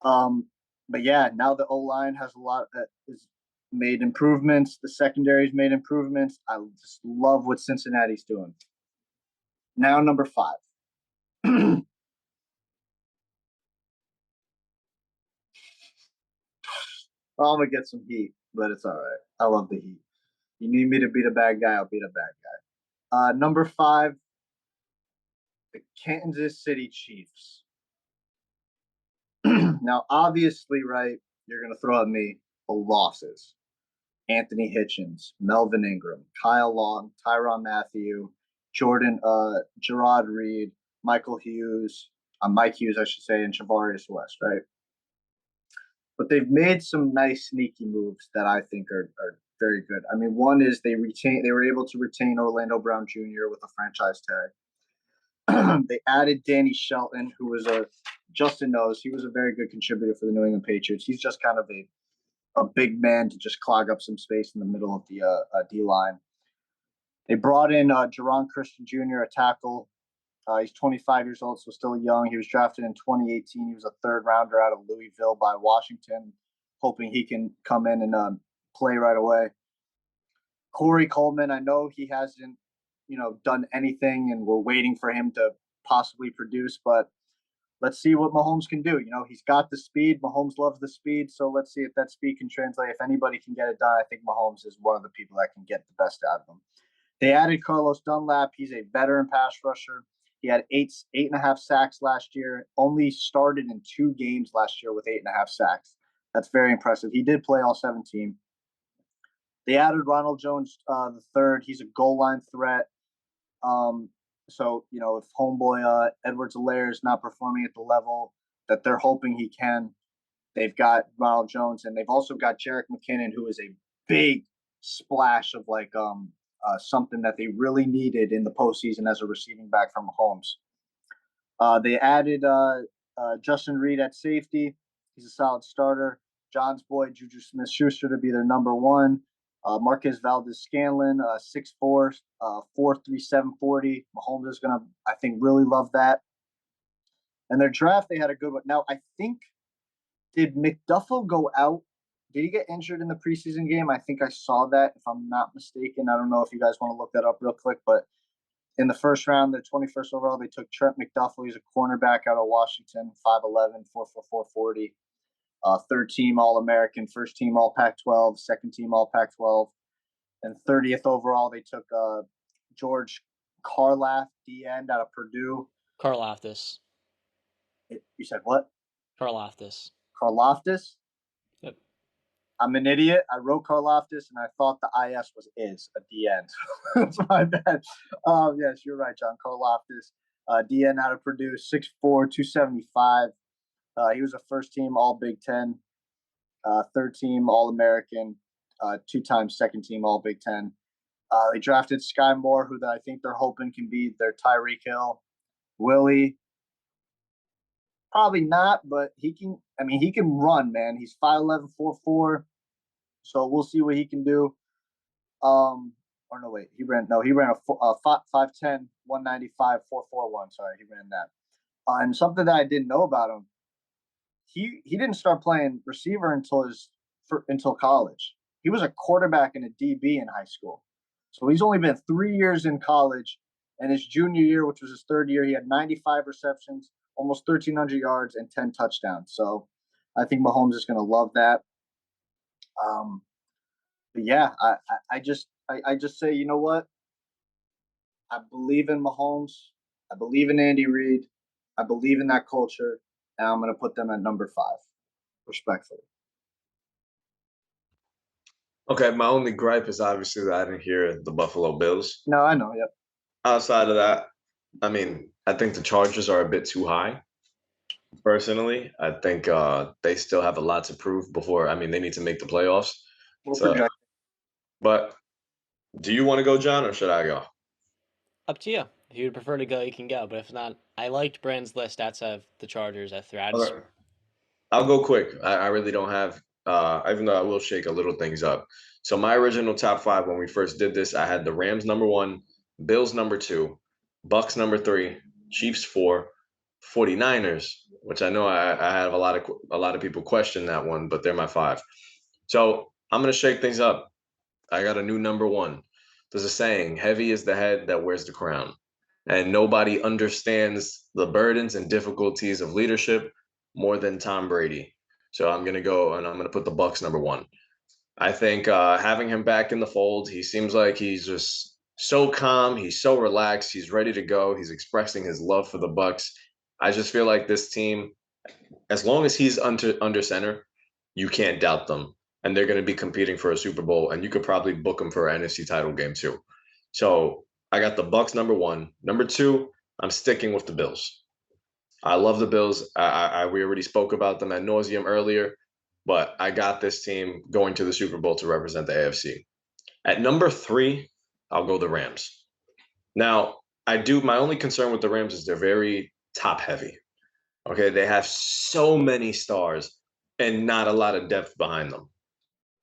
But yeah, now the O-line has a lot that is made improvements. The secondary's made improvements. I just love what Cincinnati's doing. Now, number 5. I'm gonna get some heat, but it's all right. I love the heat. You need me to beat a bad guy, I'll beat a bad guy. Number 5, the Kansas City Chiefs. Now, obviously, right, you're gonna throw at me the losses. Anthony Hitchens, Melvin Ingram, Kyle Long, Tyrann Mathieu, Gerard Reed, Mike Hughes, I should say, and Javarius West, right? But they've made some nice sneaky moves that I think are very good. I mean, one is they were able to retain Orlando Brown Jr. with a franchise tag. They added Danny Shelton, who was Justin knows, he was a very good contributor for the New England Patriots. He's just kind of a big man to just clog up some space in the middle of the D-line. They brought in Jerron Christian Jr., a tackle. He's 25 years old, so still young. He was drafted in 2018. He was a third rounder out of Louisville by Washington, hoping he can come in and play right away. Corey Coleman, I know he hasn't, done anything, and we're waiting for him to possibly produce, but let's see what Mahomes can do. He's got the speed. Mahomes loves the speed, so let's see if that speed can translate. If anybody can get it done, I think Mahomes is one of the people that can get the best out of him. They added Carlos Dunlap. He's a veteran pass rusher. He had 8.5 sacks last year, only started in 2 games last year with 8.5 sacks. That's very impressive. He did play all 17. They added Ronald Jones the third. He's a goal line threat. So, if homeboy Edwards-Helaire is not performing at the level that they're hoping he can, they've got Ronald Jones, and they've also got Jerick McKinnon, who is a big splash of something that they really needed in the postseason as a receiving back from Mahomes. They added Justin Reed at safety. He's a solid starter. John's boy, Juju Smith-Schuster, to be their number 1. Marquez Valdez-Scanlon, 6'4", 4'3", 740. Mahomes is going to, I think, really love that. And their draft, they had a good one. Now, I think, did McDuffie go out? Did he get injured in the preseason game? I think I saw that, if I'm not mistaken. I don't know if you guys want to look that up real quick, but in the first round, the 21st overall, they took Trent McDuffie. He's a cornerback out of Washington, 5'11", 4'4", 440. Third team All-American, first team All-Pac-12, second team All-Pac-12. And 30th overall, they took George Karlaftis, D-end out of Purdue. Karlaftis. You said what? Karlaftis. Karlaftis? Yep. I'm an idiot. I wrote Karlaftis, and I thought the IS was at the end. That's my bad. Yes, you're right, John. Karlaftis, D-end out of Purdue, 6'4", 275. He was a first-team All-Big Ten, third-team All-American, 2-time second-team All-Big Ten. They drafted Sky Moore, who I think they're hoping can be their Tyreek Hill. Willie, probably not, but he can run, man. He's 5'11", 4'4", so we'll see what he can do. He ran a 5'10", 195, 4'41". Sorry, he ran that. And something that I didn't know about him, he didn't start playing receiver until college. He was a quarterback and a DB in high school. So he's only been 3 years in college, and his junior year, which was his third year, he had 95 receptions, almost 1,300 yards, and 10 touchdowns. So I think Mahomes is going to love that. But yeah, I just say, you know what? I believe in Mahomes. I believe in Andy Reid. I believe in that culture. And I'm going to put them at number 5, respectfully. Okay, my only gripe is obviously that I didn't hear the Buffalo Bills. No, I know, yep. Outside of that, I think the Chargers are a bit too high. Personally, I think they still have a lot to prove before. They need to make the playoffs. But do you want to go, John, or should I go? Up to you. If you would prefer to go, you can go. But if not, I liked Brand's list outside of the Chargers at 3. Okay. I'll go quick. I really don't have, even though I will shake a little things up. So my original top 5 when we first did this, I had the Rams number 1, Bills number 2, Bucks number 3, Chiefs 4, 49ers, which I know I have a lot of people question that one, but they're my 5. So I'm gonna shake things up. I got a new number 1. There's a saying, heavy is the head that wears the crown. And nobody understands the burdens and difficulties of leadership more than Tom Brady. So I'm gonna go and I'm gonna put the Bucks number 1. I think having him back in the fold, he seems like he's just so calm. He's so relaxed. He's ready to go. He's expressing his love for the Bucks. I just feel like this team, as long as he's under center, you can't doubt them, and they're going to be competing for a Super Bowl. And you could probably book them for an NFC title game too. So I got the Bucks number 1. Number 2, I'm sticking with the Bills. I love the Bills. We already spoke about them ad nauseum earlier, but I got this team going to the Super Bowl to represent the AFC. At number 3, I'll go the Rams. Now, my only concern with the Rams is they're very top heavy. Okay, they have so many stars and not a lot of depth behind them.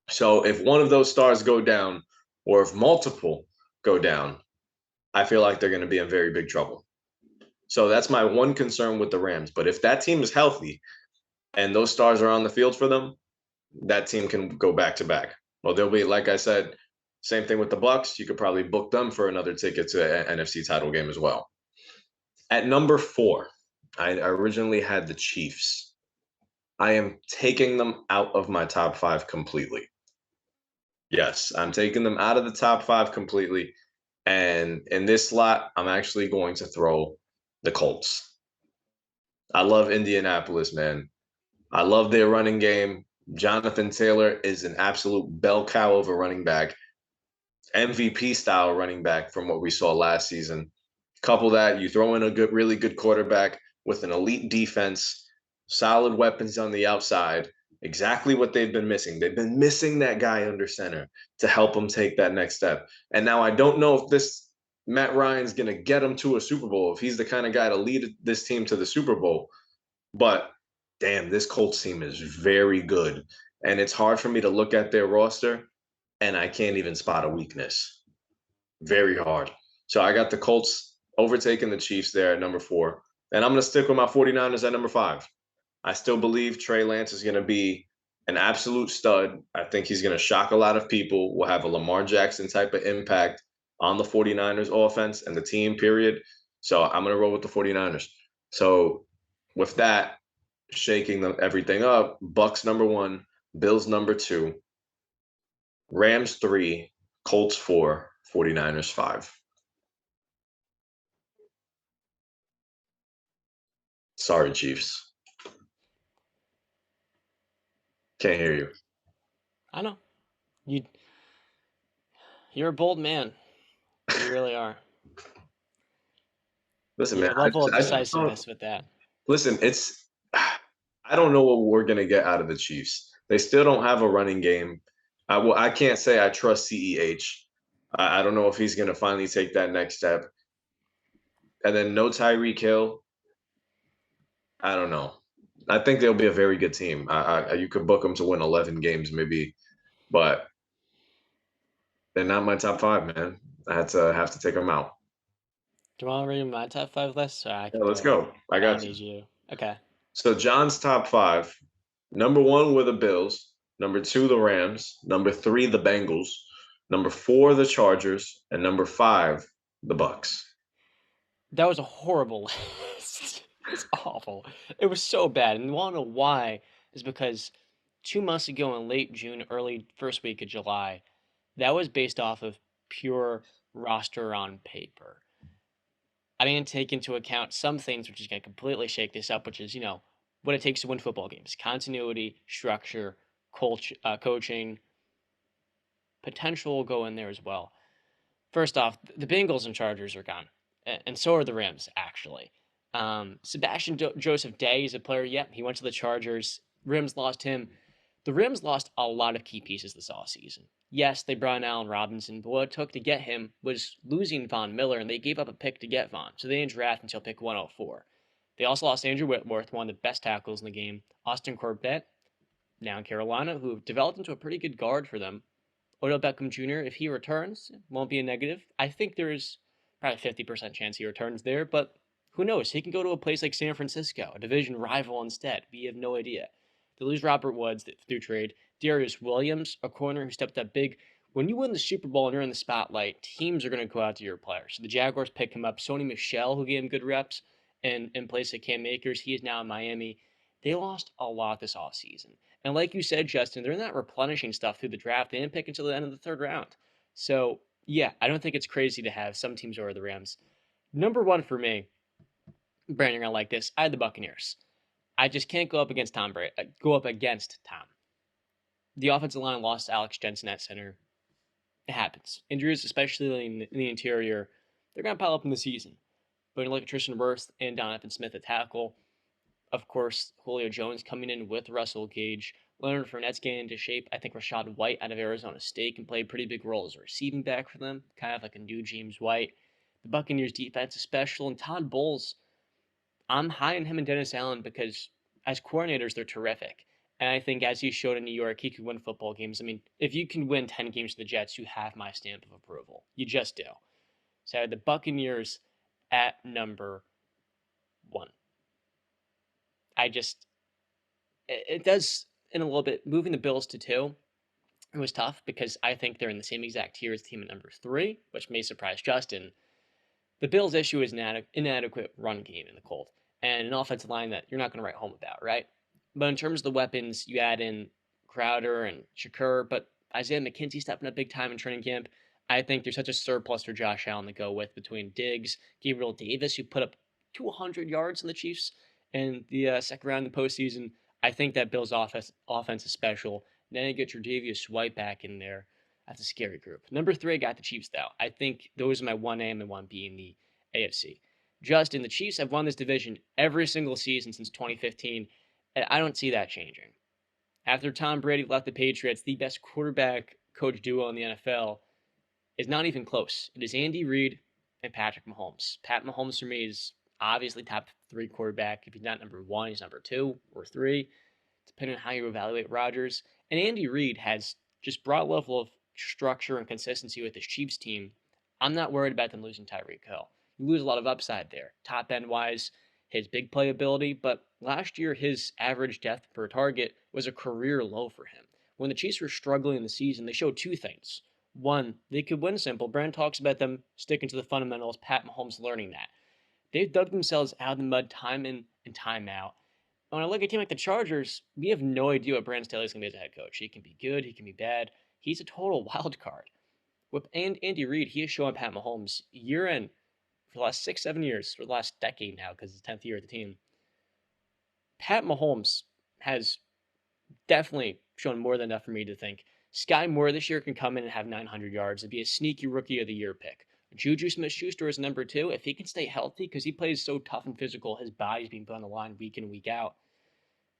So if one of those stars go down, or if multiple go down, I feel like they're going to be in very big trouble. So that's my one concern with the Rams. But if that team is healthy and those stars are on the field for them, that team can go back to back. Well, they'll be, like I said, same thing with the Bucks. You could probably book them for another ticket to an NFC title game as well. At number 4, I originally had the Chiefs. I am taking them out of my top 5 completely. Yes, I'm taking them out of the top 5 completely. And in this slot, I'm actually going to throw the Colts. I love Indianapolis, man. I love their running game. Jonathan Taylor is an absolute bell cow of a running back, MVP style running back from what we saw last season. Couple that, you throw in a really good quarterback with an elite defense, solid weapons on the outside, exactly what they've been missing. They've been missing that guy under center to help them take that next step. And now I don't know if this Matt Ryan's going to get them to a Super Bowl, if he's the kind of guy to lead this team to the Super Bowl. But damn, this Colts team is very good. And it's hard for me to look at their roster and I can't even spot a weakness. Very hard. So I got the Colts overtaking the Chiefs there at number 4. And I'm going to stick with my 49ers at number 5. I still believe Trey Lance is going to be an absolute stud. I think he's going to shock a lot of people. We'll have a Lamar Jackson type of impact on the 49ers offense and the team, period. So I'm going to roll with the 49ers. So with that, shaking everything up, Bucks number 1, Bills number 2, Rams 3, Colts 4, 49ers 5. Sorry, Chiefs. Can't hear you. I know. You're a bold man. You really are. Listen, Your man. level of decisiveness with that. Listen, I don't know what we're gonna get out of the Chiefs. They still don't have a running game. I can't say I trust CEH. I don't know if he's gonna finally take that next step. And then no Tyreek Hill. I don't know. I think they'll be a very good team. You could book them to win 11 games maybe, but they're not my top 5, man. I have to take them out. Do you want to read my top 5 list? So I can Yeah, let's go. I got need you. you. Okay. So John's top 5. Number 1 were the Bills. Number 2, the Rams. Number 3, the Bengals. Number 4, the Chargers. And number 5, the Bucks. That was a horrible list. It's awful. It was so bad. And you want to know why? Is because 2 months ago in late June, early first week of July, that was based off of pure roster on paper. I didn't take into account some things which is going to completely shake this up, which is, what it takes to win football games. Continuity, structure, coaching, potential will go in there as well. First off, the Bengals and Chargers are gone, and so are the Rams, actually. Sebastian Joseph Day is a player. Yep, he went to the Chargers. Rams lost him. The Rams lost a lot of key pieces this offseason. Yes, they brought in Allen Robinson, but what it took to get him was losing Von Miller, and they gave up a pick to get Von, so they didn't draft until pick 104. They also lost Andrew Whitworth, one of the best tackles in the game, Austin Corbett, now in Carolina, who developed into a pretty good guard for them. Odell Beckham Jr., if he returns, won't be a negative. I think there's Probably 50% chance he returns there, but who knows? He can go to a place like San Francisco, a division rival instead. We have no idea. They lose Robert Woods through trade. Darius Williams, a corner who stepped up big. When you win the Super Bowl and you're in the spotlight, teams are going to go out to your players. So the Jaguars pick him up. Sony Michel, who gave him good reps, and in place of Cam Akers, he is now in Miami. They lost a lot this offseason. And like you said, Justin, they're not replenishing stuff through the draft. They didn't pick until the end of the third round. So, yeah, I don't think it's crazy to have some teams over the Rams. Number one for me, Brandon, you're going to like this. I had the Buccaneers. I just can't go up against Tom Brady. Go up against Tom. The offensive line lost Alex Jensen at center. It happens. Injuries, especially in the interior, they're going to pile up in the season. But you look at Tristan Wirfs and Donovan Smith at tackle. Of course, Julio Jones coming in with Russell Gage. Leonard Fournette's getting into shape. I think Rashad White out of Arizona State can play a pretty big role as a receiving back for them, kind of like a new James White. The Buccaneers' defense is special, and Todd Bowles, I'm high on him and Dennis Allen because as coordinators, they're terrific. And I think as he showed in New York, he could win football games. I mean, if you can win 10 games for the Jets, you have my stamp of approval. You just do. So I had the Buccaneers at number 1. It does in a little bit. Moving the Bills to 2, it was tough because I think they're in the same exact tier as the team at number 3, which may surprise Justin. The Bills' issue is an inadequate run game in the cold and an offensive line that you're not going to write home about, right? But in terms of the weapons, you add in Crowder and Shakur, but Isaiah McKenzie stepping up big time in training camp. I think there's such a surplus for Josh Allen to go with between Diggs, Gabriel Davis, who put up 200 yards in the Chiefs in the second round of the postseason. I think that Bills' offense is special. Then you get your Tre'Davious White back in there. That's a scary group. Number 3, I got the Chiefs, though. I think those are my 1A and my 1B in the AFC. Justin, the Chiefs have won this division every single season since 2015, and I don't see that changing. After Tom Brady left the Patriots, the best quarterback-coach duo in the NFL is not even close. It is Andy Reid and Patrick Mahomes. Pat Mahomes, for me, is obviously top 3 quarterback. If he's not number 1, he's number 2 or 3, depending on how you evaluate Rodgers. And Andy Reid has just brought a level of structure and consistency with his Chiefs team. I'm not worried about them losing Tyreek Hill. You lose a lot of upside there, top end wise, his big playability, but last year his average depth per target was a career low for him. When the Chiefs were struggling in the season, they showed 2 things. 1, they could win simple. Brand talks about them sticking to the fundamentals. Pat Mahomes learning that. They've dug themselves out of the mud time in and time out. When I look at a team like the Chargers, we have no idea what Brandon Staley's going to be as a head coach. He can be good, he can be bad. He's a total wild card. With Andy Reid, he is showing Pat Mahomes year in for the last 6-7 years, or the last decade now, because it's the 10th year of the team. Pat Mahomes has definitely shown more than enough for me to think Sky Moore this year can come in and have 900 yards and be a sneaky rookie of the year pick. Juju Smith-Schuster is number 2. If he can stay healthy, because he plays so tough and physical, his body's being put on the line week in, week out.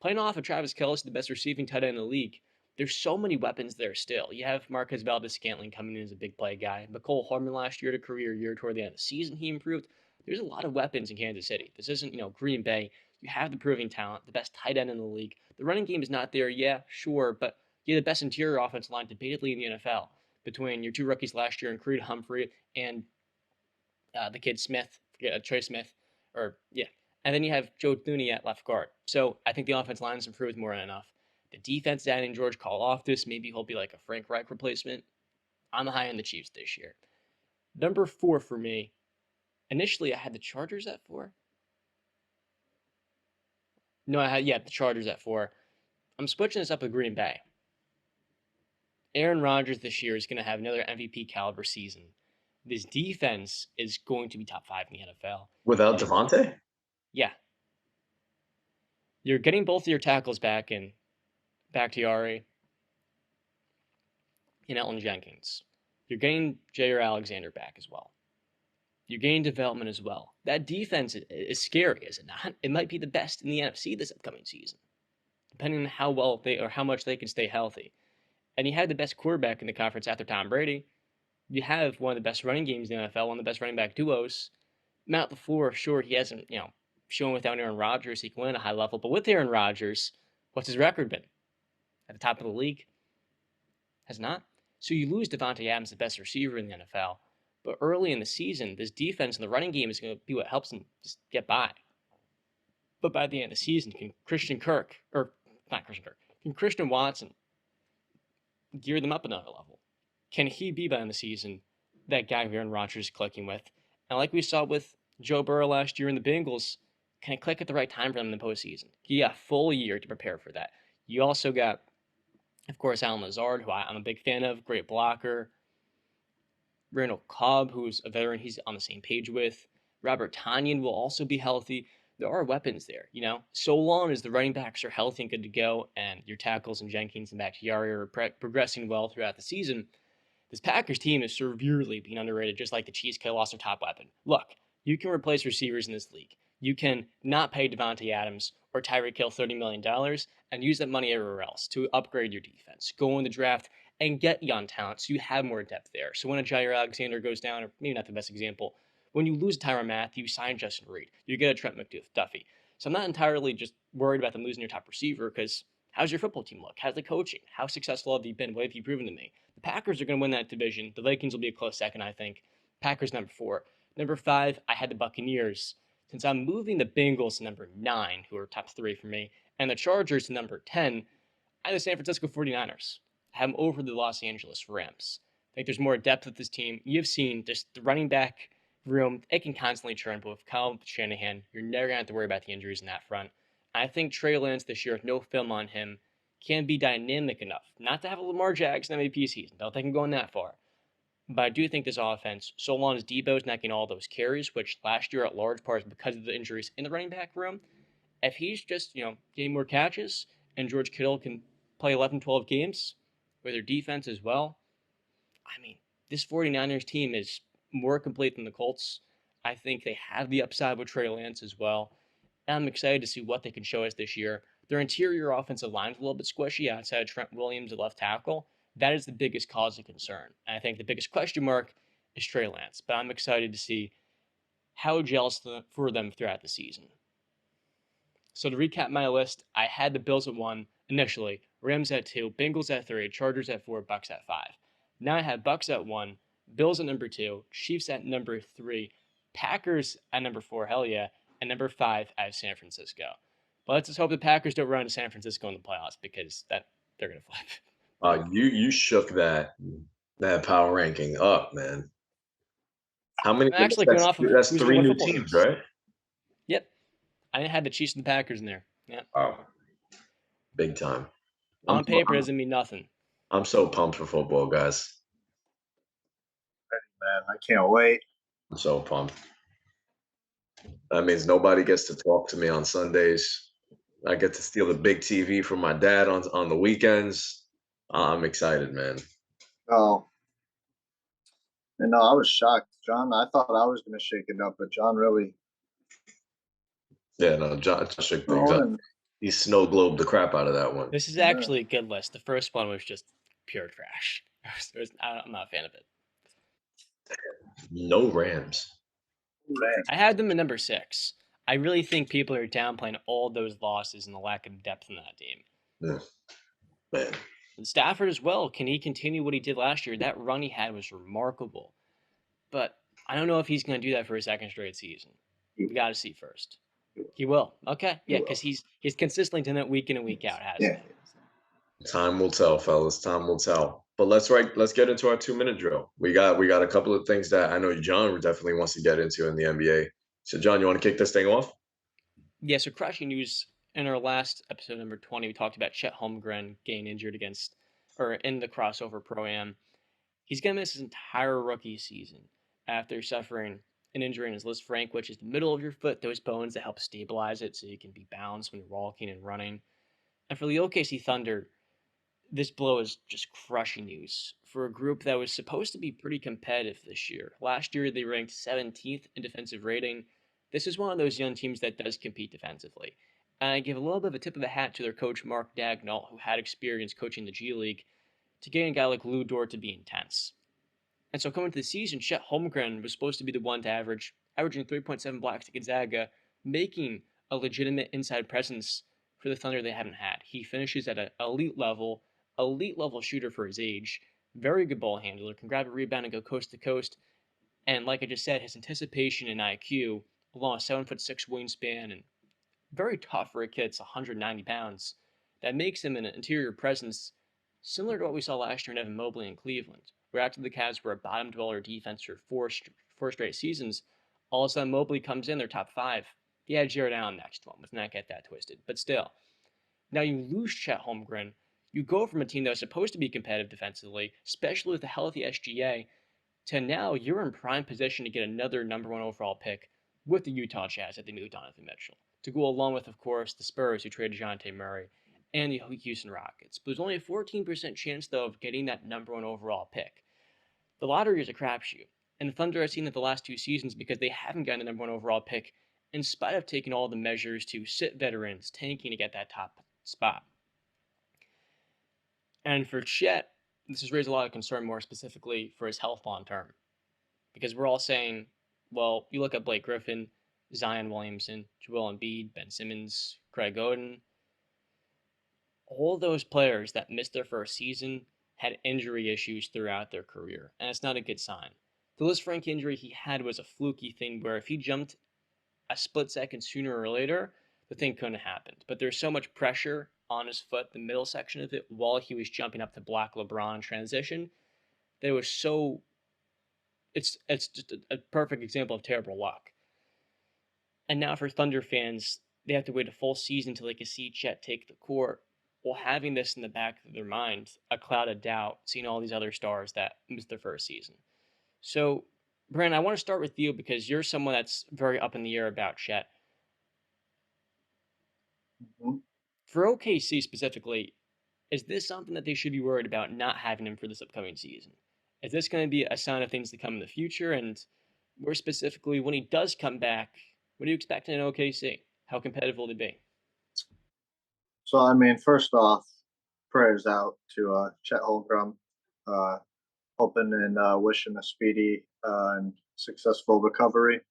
Playing off of Travis Kelce, the best receiving tight end in the league, there's so many weapons there still. You have Marquez Valdes-Scantling coming in as a big play guy. McCole Hardman last year had a career year toward the end of the season. He improved. There's a lot of weapons in Kansas City. This isn't, Green Bay. You have the proving talent, the best tight end in the league. The running game is not there, yeah, sure, but you have the best interior offensive line debatably in the NFL between your 2 rookies last year and Creed Humphrey and the kid Smith, Trey Smith, and then you have Joe Thuney at left guard. So I think the offensive line has improved more than enough. The defense is adding George Karlaftis. Maybe he'll be like a Frank Reich replacement. I'm high on the Chiefs this year. Number 4 for me. Initially, I had the Chargers at 4. No, the Chargers at 4. I'm switching this up with Green Bay. Aaron Rodgers this year is going to have another MVP caliber season. This defense is going to be top 5 in the NFL. Without Devontae? Yeah. You're getting both of your tackles back in Bakhtiari and Elton Jenkins. You're getting Jair Alexander back as well. You're getting development as well. That defense is scary, is it not? It might be the best in the NFC this upcoming season, depending on how much they can stay healthy. And you have the best quarterback in the conference after Tom Brady. You have one of the best running games in the NFL, one of the best running back duos. Matt LaFleur, sure, he hasn't, shown without Aaron Rodgers he can win at a high level. But with Aaron Rodgers, what's his record been? At the top of the league? Has not. So you lose Devontae Adams, the best receiver in the NFL. But early in the season, this defense and the running game is going to be what helps them just get by. But by the end of the season, can Christian Watson gear them up another level? Can he be, by the end of the season, that guy Aaron Rodgers is clicking with? And like we saw with Joe Burrow last year in the Bengals, can it click at the right time for them in the postseason? You got a full year to prepare for that. You also got, of course, Allen Lazard, who I'm a big fan of, great blocker. Randall Cobb, who's a veteran he's on the same page with. Robert Tonyan will also be healthy. There are weapons there, so long as the running backs are healthy and good to go, and your tackles and Jenkins and Bakhtiari are progressing well throughout the season, this Packers team is severely being underrated, just like the Chiefs could have lost their top weapon. Look, you can replace receivers in this league. You can not pay Devontae Adams or Tyreek Hill $30 million and use that money everywhere else to upgrade your defense. Go in the draft and get young talent so you have more depth there. So when a Jair Alexander goes down, or maybe not the best example, when you lose Tyrann Mathieu, you sign Justin Reed. You get a Trent McDuffie. So I'm not entirely just worried about them losing your top receiver, because how's your football team look? How's the coaching? How successful have you been? What have you proven to me? The Packers are going to win that division. The Vikings will be a close second, I think. Packers number 4. Number 5, I had the Buccaneers. Since I'm moving the Bengals to number 9, who are top 3 for me, and the Chargers to number 10, I have the San Francisco 49ers. I have them over the Los Angeles Rams. I think there's more depth with this team. You've seen just the running back room. It can constantly churn, but with Kyle Shanahan, you're never going to have to worry about the injuries in that front. I think Trey Lance this year, with no film on him, can be dynamic enough not to have a Lamar Jackson MVP season. Don't think I'm going that far. But I do think this offense, so long as Debo's not getting all those carries, which last year at large part is because of the injuries in the running back room, if he's just, getting more catches and George Kittle can play 11, 12 games with their defense as well, this 49ers team is more complete than the Colts. I think they have the upside with Trey Lance as well. And I'm excited to see what they can show us this year. Their interior offensive line is a little bit squishy outside of Trent Williams at left tackle. That is the biggest cause of concern. And I think the biggest question mark is Trey Lance. But I'm excited to see how it gels for them throughout the season. So to recap my list, I had the Bills at 1 initially, Rams at 2, Bengals at 3, Chargers at 4, Bucks at 5. Now I have Bucks at 1, Bills at number 2, Chiefs at number 3, Packers at number 4, hell yeah, and number 5 I have San Francisco. But let's just hope the Packers don't run to San Francisco in the playoffs, because they're gonna flip. You shook that power ranking up, man. How many? I'm actually going off of that's who's 3 new football teams, games. right? Yep, I had the Chiefs and the Packers in there. Yeah. Oh, big time. On paper doesn't mean nothing. I'm so pumped for football, guys. Man, I can't wait. I'm so pumped. That means nobody gets to talk to me on Sundays. I get to steal the big TV from my dad on the weekends. I'm excited, man. Oh. And no, I was shocked, John. I thought I was going to shake it up, but John really. Yeah, no, John shook things up. He snow globed the crap out of that one. This is actually a good list. The first one was just pure trash. I'm not a fan of it. No Rams. I had them at number 6. I really think people are downplaying all those losses and the lack of depth in that team. Yeah. Man. And Stafford as well. Can he continue what he did last year? That run he had was remarkable. But I don't know if he's going to do that for a second straight season. We got to see first. He will. Okay. Yeah, because he's consistently done it week in and week out, hasn't he? Time will tell, fellas. Time will tell. But let's get into our 2-minute drill. We got a couple of things that I know John definitely wants to get into in the NBA. So, John, you want to kick this thing off? Yeah, so crushing news. In our last episode, number 20, we talked about Chet Holmgren getting injured in the crossover Pro-Am. He's going to miss his entire rookie season after suffering an injury in his Lisfranc Frank, which is the middle of your foot, those bones that help stabilize it so you can be balanced when you're walking and running. And for the OKC Thunder, this blow is just crushing news for a group that was supposed to be pretty competitive this year. Last year, they ranked 17th in defensive rating. This is one of those young teams that does compete defensively. And I give a little bit of a tip of the hat to their coach, Mark Dagnall, who had experience coaching the G League, to getting a guy like Lou Dort to be intense. And so coming to the season, Chet Holmgren was supposed to be the one to averaging 3.7 blocks to Gonzaga, making a legitimate inside presence for the Thunder they haven't had. He finishes at an elite level shooter for his age, very good ball handler, can grab a rebound and go coast to coast. And like I just said, his anticipation and IQ, along with 7'6" wingspan and very tough for a kid that's 190 pounds, that makes him an interior presence similar to what we saw last year in Evan Mobley in Cleveland, where after the Cavs were a bottom dweller defense for four straight seasons, all of a sudden Mobley comes in, they're top 5. He had Jared Allen next to him. Let's not get that twisted. But still, now you lose Chet Holmgren. You go from a team that was supposed to be competitive defensively, especially with a healthy SGA, to now you're in prime position to get another number 1 overall pick with the Utah Jazz at the new Donovan Mitchell, to go along with, of course, the Spurs who traded DeJounte Murray and the Houston Rockets. But there's only a 14% chance, though, of getting that number 1 overall pick. The lottery is a crapshoot, and the Thunder have seen that the last 2 seasons because they haven't gotten the number 1 overall pick in spite of taking all the measures to sit veterans, tanking to get that top spot. And for Chet, this has raised a lot of concern more specifically for his health long term. Because we're all saying, well, you look at Blake Griffin, Zion Williamson, Joel Embiid, Ben Simmons, Craig Oden. All those players that missed their first season had injury issues throughout their career, and it's not a good sign. The Lisfranc injury he had was a fluky thing where if he jumped a split second sooner or later, the thing couldn't have happened. But there's so much pressure on his foot, the middle section of it, while he was jumping up to block LeBron in transition, that it was so... It's just a perfect example of terrible luck. And now for Thunder fans, they have to wait a full season until they can see Chet take the court, while having this in the back of their mind, a cloud of doubt, seeing all these other stars that missed their first season. So, Brandon, I want to start with you because you're someone that's very up in the air about Chet. Mm-hmm. For OKC specifically, is this something that they should be worried about not having him for this upcoming season? Is this going to be a sign of things to come in the future? And more specifically, when he does come back, what do you expect in OKC? How competitive will he be? So, I mean, first off, prayers out to Chet Holmgren, hoping and wishing a speedy and successful recovery.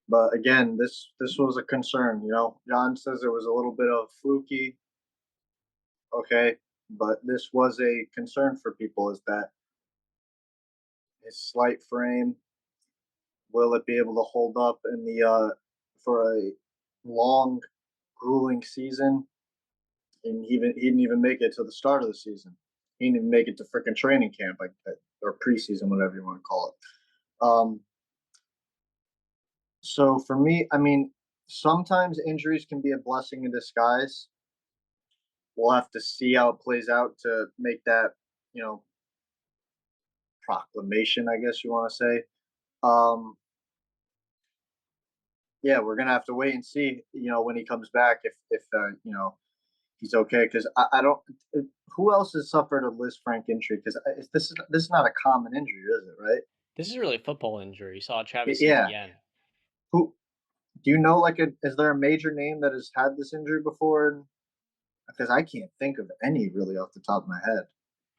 But again, this was a concern. You know, John says it was a little bit of fluky. Okay, but this was a concern for people. Is that his slight frame? Will it be able to hold up in the for a long, grueling season? And he didn't even make it to the start of the season. He didn't even make it to freaking training camp, or preseason, whatever you want to call it. So for me, I mean, sometimes injuries can be a blessing in disguise. We'll have to see how it plays out to make that, you know, proclamation, I guess you want to say. Yeah, we're gonna have to wait and see, you know, when he comes back, if you know, he's okay. Because I don't. Who else has suffered a Lisfranc injury? Because this is not a common injury, is it? Right? This is really a football injury. You saw Travis Yeah. Etienne. Who do you know? Like, is there a major name that has had this injury before? Because I can't think of any really off the top of my head.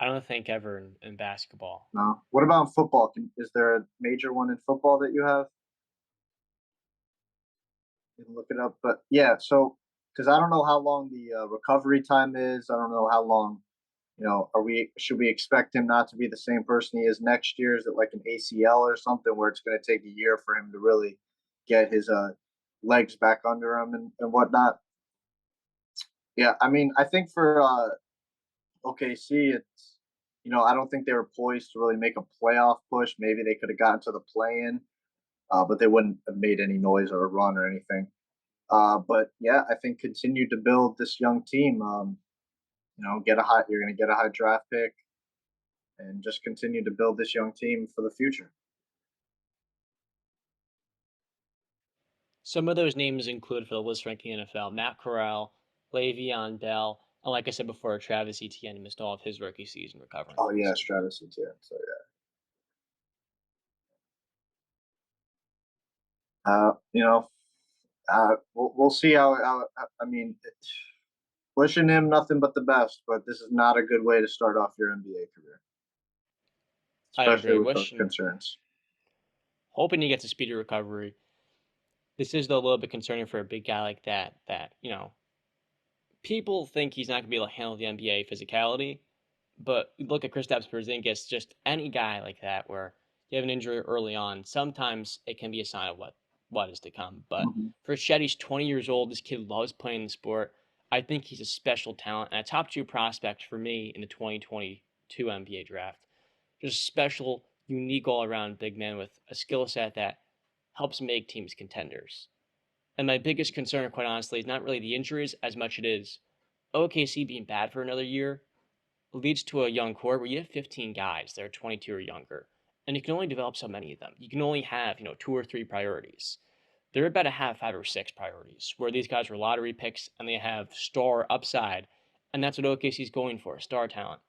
I don't think ever in basketball. No. What about in football? Is there a major one in football that you have? You can look it up. But yeah, so because I don't know how long the recovery time is. I don't know how long. You know, should we expect him not to be the same person he is next year? Is it like an ACL or something where it's going to take a year for him to really get his legs back under him and whatnot? Yeah, I mean, I think for OKC, it's, you know, I don't think they were poised to really make a playoff push. Maybe they could have gotten to the play-in, but they wouldn't have made any noise or a run or anything. But yeah, I think continue to build this young team. You know, you're going to get a high draft pick, and just continue to build this young team for the future. Some of those names include for the list ranking NFL, Matt Corral, Le'Veon Bell, and like I said before, Travis Etienne missed all of his rookie season recovering. Oh yeah, Travis Etienne. So yeah. You know, we'll see how. I mean, wishing him nothing but the best, but this is not a good way to start off your NBA career, especially with those concerns. Hoping he gets a speedy recovery. This is though a little bit concerning for a big guy like that. That, you know, people think he's not going to be able to handle the NBA physicality, but look at Kristaps Porzingis, just any guy like that, where you have an injury early on, sometimes it can be a sign of what is to come. But Mhm. for Chet, he's 20 years old. This kid loves playing the sport. I think he's a special talent and a top 2 prospect for me in the 2022 NBA draft. Just a special, unique all-around big man with a skill set that helps make teams contenders. And my biggest concern, quite honestly, is not really the injuries as much it is OKC being bad for another year leads to a young core where you have 15 guys that are 22 or younger, and you can only develop so many of them. You can only have 2 or 3 priorities. They're about to have 5 or 6 priorities, where these guys are lottery picks and they have star upside, and that's what OKC is going for, star talent.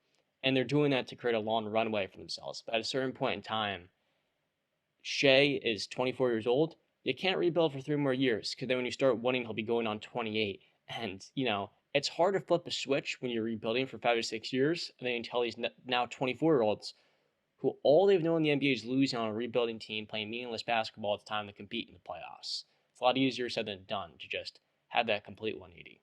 And they're doing that to create a long runway for themselves. But at a certain point in time, Shea is 24 years old. You can't rebuild for 3 more years because then when you start winning, he'll be going on 28. And, it's hard to flip a switch when you're rebuilding for 5 or 6 years. And then you tell these now 24-year-olds who all they've known in the NBA is losing on a rebuilding team, playing meaningless basketball at the time to compete in the playoffs. It's a lot easier said than done to just have that complete 180.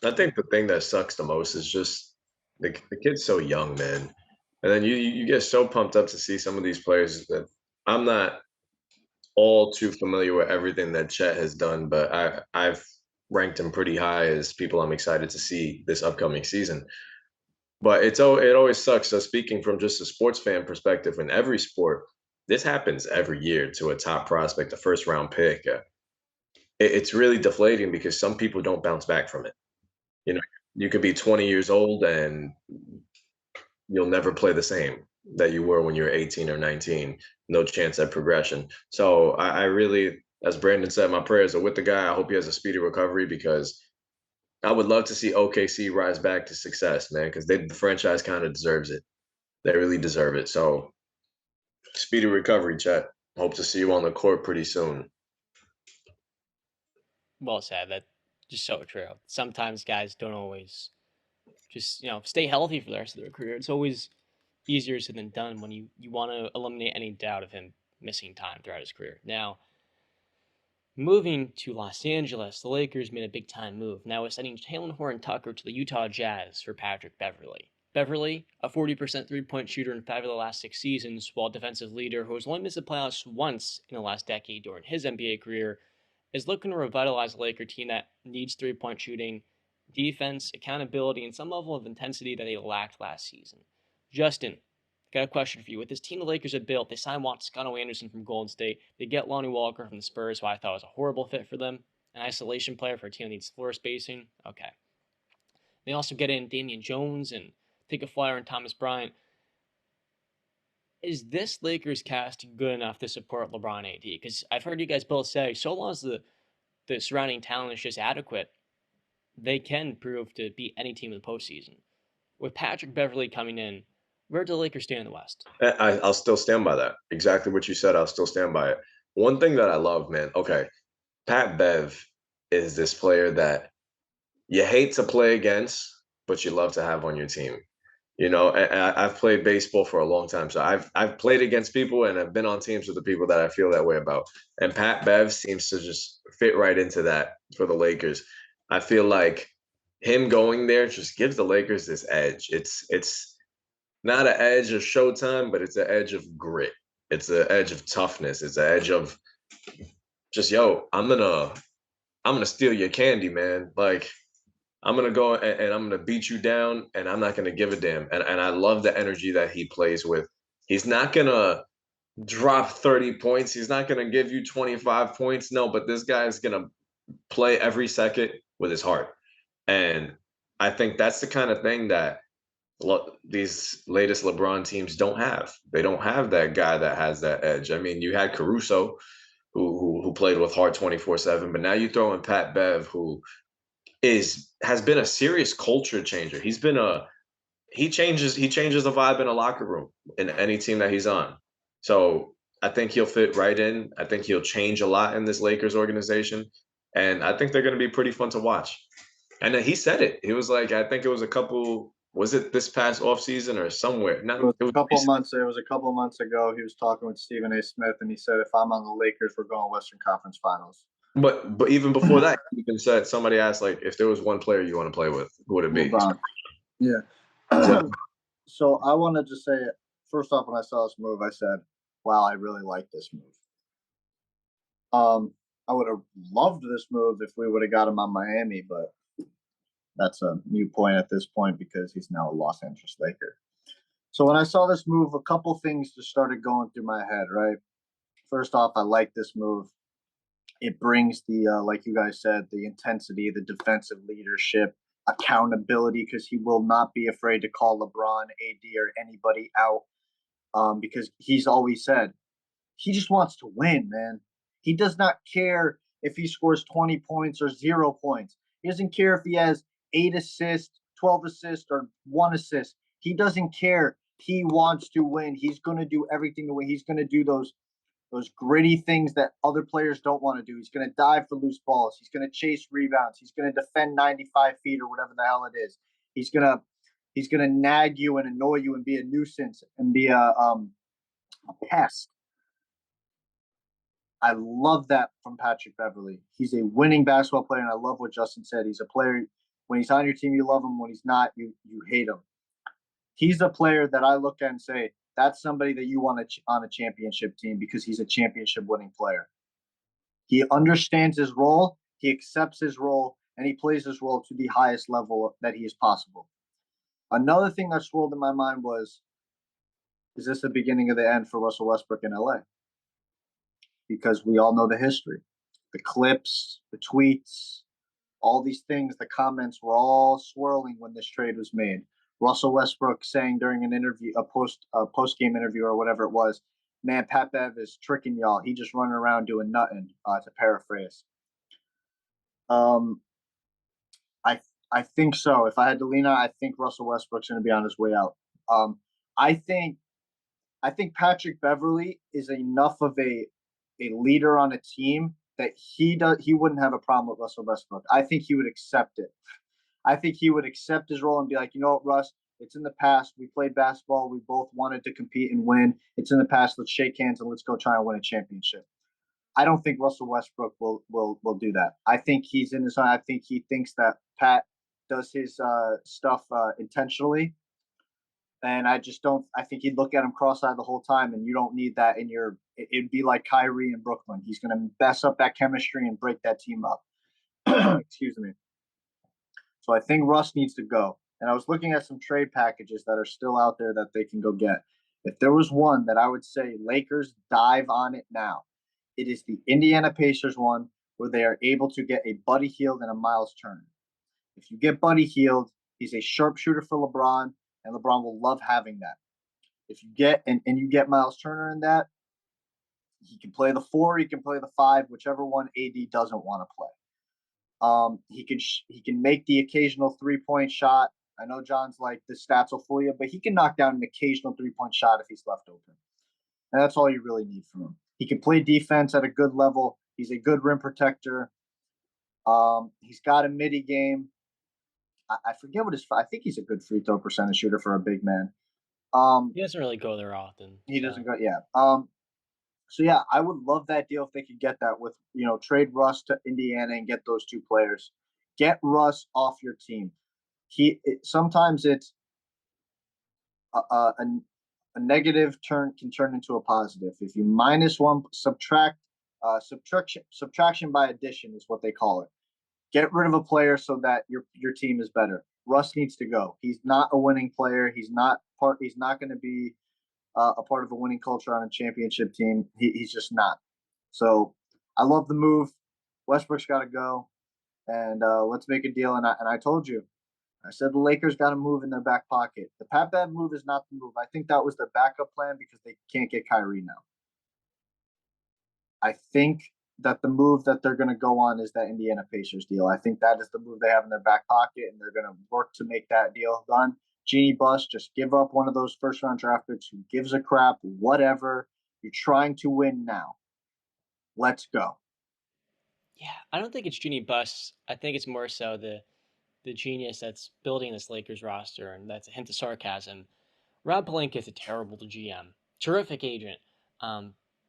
I think the thing that sucks the most is just the kid's so young, man. And then you get so pumped up to see some of these players that I'm not all too familiar with everything that Chet has done, but I've ranked him pretty high as people I'm excited to see this upcoming season. But it always sucks. So speaking from just a sports fan perspective, in every sport, this happens every year to a top prospect, a first round pick. It's really deflating because some people don't bounce back from it. You know, you could be 20 years old and you'll never play the same that you were when you were 18 or 19. No chance at progression. So I really, as Brandon said, my prayers are with the guy. I hope he has a speedy recovery because I would love to see OKC rise back to success, man, because the franchise kind of deserves it. They really deserve it. So speedy recovery, Chet. Hope to see you on the court pretty soon. Well said. That's just so true. Sometimes guys don't always just, stay healthy for the rest of their career. It's always easier said than done when you want to eliminate any doubt of him missing time throughout his career. Now, moving to Los Angeles, the Lakers made a big time move. Now it's sending Jalen Horton-Tucker to the Utah Jazz for Patrick Beverley. Beverley, a 40% three-point shooter in 5 of the last 6 seasons, while defensive leader who has only missed the playoffs once in the last decade during his NBA career, is looking to revitalize a Laker team that needs three-point shooting, defense, accountability, and some level of intensity that they lacked last season. Justin, got a question for you. With this team the Lakers have built, they signed Toscano Anderson from Golden State. They get Lonnie Walker from the Spurs, who I thought was a horrible fit for them. An isolation player for a team that needs floor spacing. Okay. They also get in Damian Jones and take a flyer on Thomas Bryant. Is this Lakers cast good enough to support LeBron AD? Because I've heard you guys both say, so long as the surrounding talent is just adequate, they can prove to beat any team in the postseason. With Patrick Beverley coming in, where do the Lakers stand in the West? I'll still stand by that. Exactly what you said. I'll still stand by it. One thing that I love, man. Okay, Pat Bev is this player that you hate to play against, but you love to have on your team. I've played baseball for a long time, so I've played against people and I've been on teams with the people that I feel that way about. And Pat Bev seems to just fit right into that for the Lakers. I feel like him going there just gives the Lakers this edge. It's not an edge of showtime, but it's an edge of grit. It's an edge of toughness. It's an edge of just, yo, I'm gonna steal your candy, man. Like I'm gonna go and I'm gonna beat you down, and I'm not gonna give a damn. And I love the energy that he plays with. He's not gonna drop 30 points. He's not gonna give you 25 points. No, but this guy is gonna play every second with his heart. And I think that's the kind of thing that these latest LeBron teams don't have. They don't have that guy that has that edge. I mean, you had Caruso, who played with heart 24/7, but now you throw in Pat Bev, who has been a serious culture changer. He changes the vibe in a locker room in any team that he's on. So I think he'll fit right in. I think he'll change a lot in this Lakers organization, and I think they're going to be pretty fun to watch. And then he said it. He was like, I think it was a couple. Was it this past offseason or somewhere? It was a couple of months ago. He was talking with Stephen A. Smith, and he said, "If I'm on the Lakers, we're going Western Conference Finals." But even before that, he even said, somebody asked, like, if there was one player you want to play with, who would it be? LeBron. Yeah. So I want to just say, first off, when I saw this move, I said, "Wow, I really like this move." I would have loved this move if we would have got him on Miami, but that's a moot point at this point because he's now a Los Angeles Laker. So when I saw this move, a couple things just started going through my head, right? First off, I like this move. It brings the, like you guys said, the intensity, the defensive leadership, accountability, because he will not be afraid to call LeBron, AD, or anybody out, because he's always said he just wants to win, man. He does not care if he scores 20 points or 0 points. He doesn't care if he has 8 assists, 12 assists, or 1 assist. He doesn't care. He wants to win. He's going to do everything to win. He's going to do those gritty things that other players don't want to do. He's going to dive for loose balls. He's going to chase rebounds. He's going to defend 95 feet or whatever the hell it is. He's going to nag you and annoy you and be a nuisance and be a pest. I love that from Patrick Beverley. He's a winning basketball player, and I love what Justin said. He's a player. When he's on your team, you love him. When he's not, you hate him. He's a player that I look at and say, that's somebody that you want on a championship team because he's a championship winning player. He understands his role, he accepts his role, and he plays his role to the highest level that he is possible. Another thing that swirled in my mind was, is this the beginning of the end for Russell Westbrook in LA? Because we all know the history. The clips, the tweets, all these things, the comments were all swirling when this trade was made. Russell Westbrook saying during an interview, a post-game interview or whatever it was, man, Pat Bev is tricking y'all. He just running around doing nothing, to paraphrase. I think so. If I had to lean on, I think Russell Westbrook's going to be on his way out. I think Patrick Beverley is enough of a leader on a team that he wouldn't have a problem with Russell Westbrook. I think he would accept it. I think he would accept his role and be like, you know what, Russ, it's in the past. We played basketball. We both wanted to compete and win. It's in the past. Let's shake hands and let's go try and win a championship. I don't think Russell Westbrook will do that. I think he's in his own. I think he thinks that Pat does his stuff intentionally. And I just don't. I think he'd look at him cross-eyed the whole time, and you don't need that in your. It'd be like Kyrie in Brooklyn. He's going to mess up that chemistry and break that team up. Excuse me. So I think Russ needs to go. And I was looking at some trade packages that are still out there that they can go get. If there was one that I would say Lakers dive on it now, it is the Indiana Pacers one where they are able to get a Buddy Hield and a Miles Turner. If you get Buddy Hield, he's a sharpshooter for LeBron, and LeBron will love having that. If you get and you get Miles Turner in that, he can play the 4, he can play the 5, whichever one AD doesn't want to play. He can make the occasional 3-point shot. I know John's like, the stats will fool you, but he can knock down an occasional 3-point shot if he's left open. And that's all you really need from him. He can play defense at a good level. He's a good rim protector. He's got a midi game. I forget what I think he's a good free throw percentage shooter for a big man. He doesn't really go there often. He doesn't go, yeah. So yeah, I would love that deal if they could get that with, trade Russ to Indiana and get those 2 players. Get Russ off your team. Sometimes it's a negative can turn into a positive. If you -1, subtraction by addition is what they call it. Get rid of a player so that your team is better. Russ needs to go. He's not a winning player. He's not going to be a part of a winning culture on a championship team. He's just not. So I love the move. Westbrook's got to go, and let's make a deal. And I told you, I said the Lakers got to move in their back pocket. The Pat Bev move is not the move. I think that was their backup plan because they can't get Kyrie now. I think that the move that they're going to go on is that Indiana Pacers deal. I think that is the move they have in their back pocket, and they're going to work to make that deal done. Genie bust, just give up one of those first-round draft picks. Who gives a crap? Whatever. You're trying to win now. Let's go. Yeah, I don't think it's Genie bust. I think it's more so the genius that's building this Lakers roster, and that's a hint of sarcasm. Rob Pelinka is a terrible GM. Terrific agent.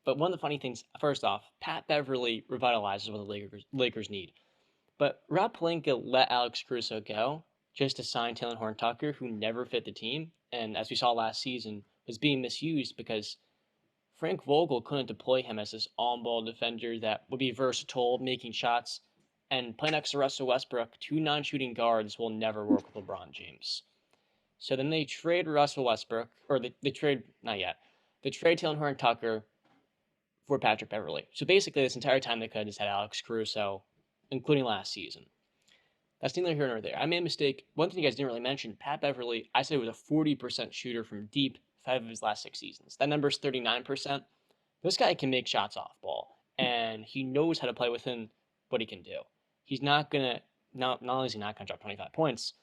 But one of the funny things, first off, Pat Beverley revitalizes what the Lakers need. But Rob Pelinka let Alex Caruso go just to sign Taylor Horn-Tucker, who never fit the team. and as we saw last season, was being misused because Frank Vogel couldn't deploy him as this on-ball defender that would be versatile, making shots, and play next to Russell Westbrook. Two non-shooting guards will never work with LeBron James. So then they trade Russell Westbrook, or they trade, not yet, they trade Taylor Horton-Tucker for Patrick Beverley. So basically this entire time they could have just had Alex Caruso, including last season. That's neither here nor there. I made a mistake. One thing you guys didn't really mention, Pat Beverley, I said was a 40% shooter from deep 5 of his last 6 seasons. That number is 39%. This guy can make shots off ball, and he knows how to play within what he can do. He's not going to, not only is he not going to drop 25 points,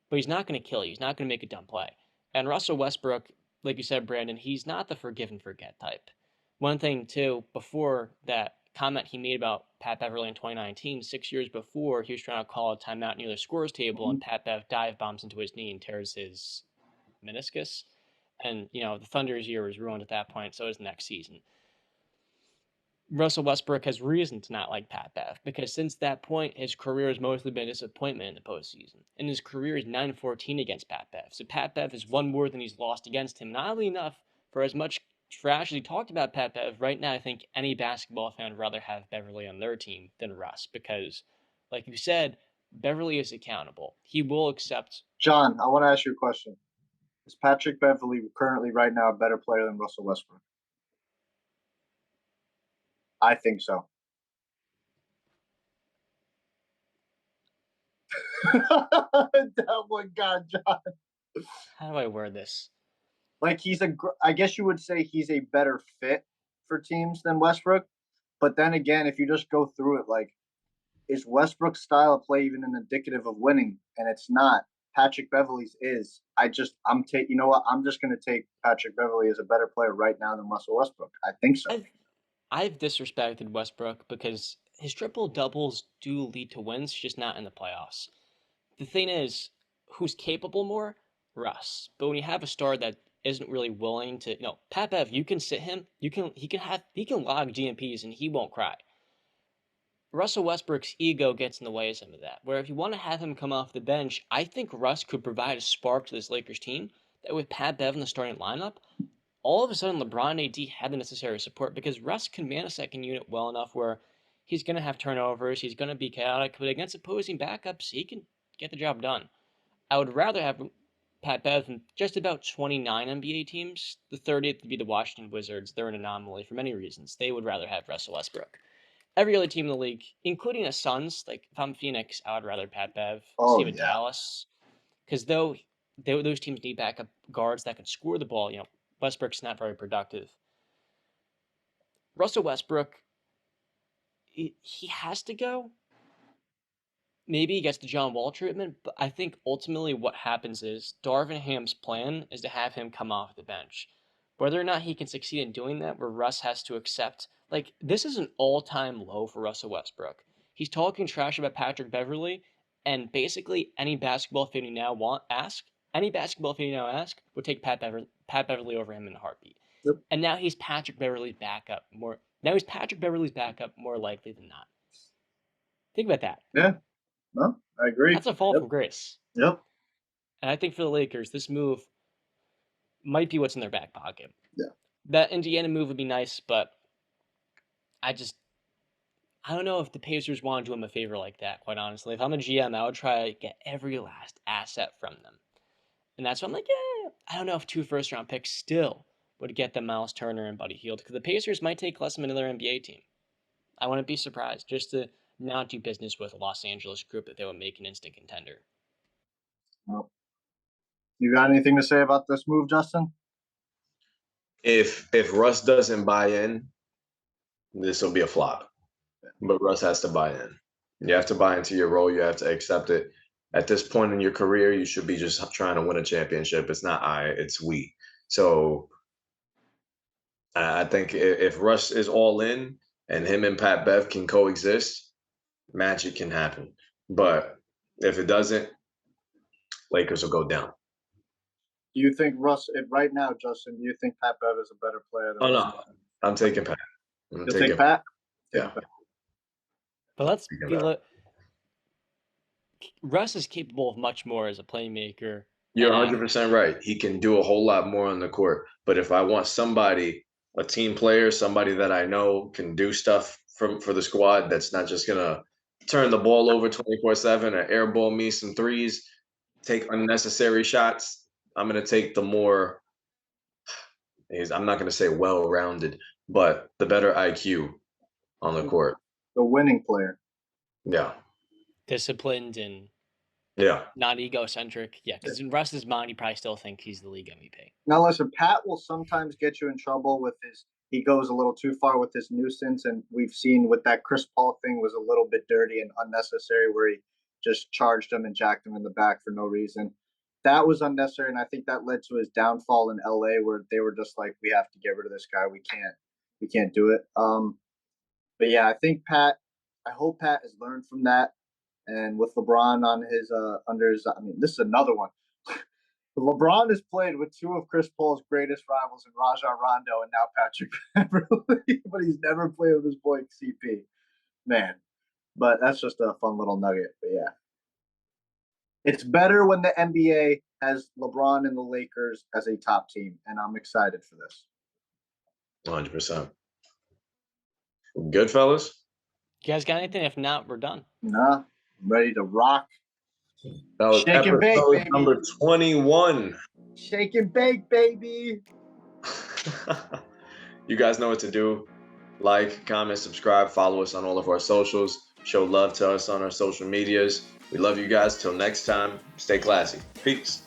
but he's not going to kill you. He's not going to make a dumb play. And Russell Westbrook, like you said, Brandon, he's not the forgive and forget type. One thing, too, before that comment he made about Pat Beverley in 2019, 6 years before, he was trying to call a timeout near the scores table, and Pat Bev dive bombs into his knee and tears his meniscus. And, the Thunder's year was ruined at that point, so is next season. Russell Westbrook has reason to not like Pat Bev because since that point, his career has mostly been a disappointment in the postseason. And his career is 9-14 against Pat Bev. So Pat Bev has won more than he's lost against him. And oddly enough, for as much trash as he talked about Pat Bev, right now I think any basketball fan would rather have Beverley on their team than Russ because, like you said, Beverley is accountable. He will accept. John, I want to ask you a question. Is Patrick Beverley currently right now a better player than Russell Westbrook? I think so. That one got John. How do I word this? Like I guess you would say he's a better fit for teams than Westbrook. But then again, if you just go through it, like, is Westbrook's style of play even an indicative of winning? And it's not. Patrick Beverley's is. You know what? I'm just going to take Patrick Beverley as a better player right now than Russell Westbrook. I think so. I've disrespected Westbrook because his triple doubles do lead to wins, just not in the playoffs. The thing is, who's capable more? Russ. But when you have a star that isn't really willing to, Pat Bev, you can sit him, he can log GMPs and he won't cry. Russell Westbrook's ego gets in the way of some of that. Where if you want to have him come off the bench, I think Russ could provide a spark to this Lakers team that with Pat Bev in the starting lineup, all of a sudden LeBron and AD had the necessary support because Russ can man a second unit well enough where he's going to have turnovers, he's going to be chaotic, but against opposing backups, he can get the job done. I would rather have Pat Bev in just about 29 NBA teams. The 30th would be the Washington Wizards. They're an anomaly for many reasons. They would rather have Russell Westbrook. Every other team in the league, including the Suns, like if I'm Phoenix, I would rather Pat Bev, Steven Dallas, because those teams need backup guards that can score the ball. Westbrook's not very productive. Russell Westbrook, he has to go. Maybe he gets the John Wall treatment, but I think ultimately what happens is Darvin Ham's plan is to have him come off the bench. Whether or not he can succeed in doing that, where Russ has to accept, this is an all-time low for Russell Westbrook. He's talking trash about Patrick Beverley, and basically any basketball fan you now ask would take Pat Beverley over him in a heartbeat. Yep. And now he's Patrick Beverley's backup more likely than not. Think about that. Yeah. No, I agree. That's a fall from grace. Yep. And I think for the Lakers, this move might be what's in their back pocket. Yeah. That Indiana move would be nice, but I don't know if the Pacers want to do him a favor like that, quite honestly. If I'm a GM, I would try to get every last asset from them. And that's why I'm like, I don't know if 2 first-round picks still would get them Miles Turner and Buddy Hield, because the Pacers might take less than another NBA team. I wouldn't be surprised just to not do business with a Los Angeles group that they would make an instant contender. Well, you got anything to say about this move, Justin? If Russ doesn't buy in, this will be a flop. But Russ has to buy in. You have to buy into your role. You have to accept it. At this point in your career, you should be just trying to win a championship. It's not it's we. So I think if Russ is all in and him and Pat Bev can coexist, magic can happen. But if it doesn't, Lakers will go down. Do you think right now, Justin, do you think Pat Bev is a better player than Russ? No. I'm taking Pat. You'll take Pat? Yeah. But Russ is capable of much more as a playmaker You're And 100% right. He can do a whole lot more on the court. But if I want somebody, a team player, somebody that I know can do stuff for the squad that's not just going to turn the ball over 24/7 or airball me some threes, take unnecessary shots, I'm going to take the more, I'm not going to say well-rounded, but the better IQ on the court. The winning player. Yeah. disciplined and Yeah. not egocentric. Yeah, because in Russ's mind, he probably still thinks he's the league MVP. Now, listen, Pat will sometimes get you in trouble with he goes a little too far with his nuisance. And we've seen with that Chris Paul thing was a little bit dirty and unnecessary where he just charged him and jacked him in the back for no reason. That was unnecessary. And I think that led to his downfall in LA where they were just like, we have to get rid of this guy. We can't do it. But yeah, I think I hope Pat has learned from that. And with LeBron on his this is another one. LeBron has played with two of Chris Paul's greatest rivals in Rajon Rondo and now Patrick Beverley, but he's never played with his boy CP. Man, but that's just a fun little nugget. But yeah, it's better when the NBA has LeBron and the Lakers as a top team, and I'm excited for this. 100%. Good, fellas? You guys got anything? If not, we're done. Nah, I'm ready to rock. That was Shake and bake, episode baby. number 21. Shake and bake, baby. You guys know what to do. Like, comment, subscribe, follow us on all of our socials. Show love to us on our social medias. We love you guys. Till next time, stay classy. Peace.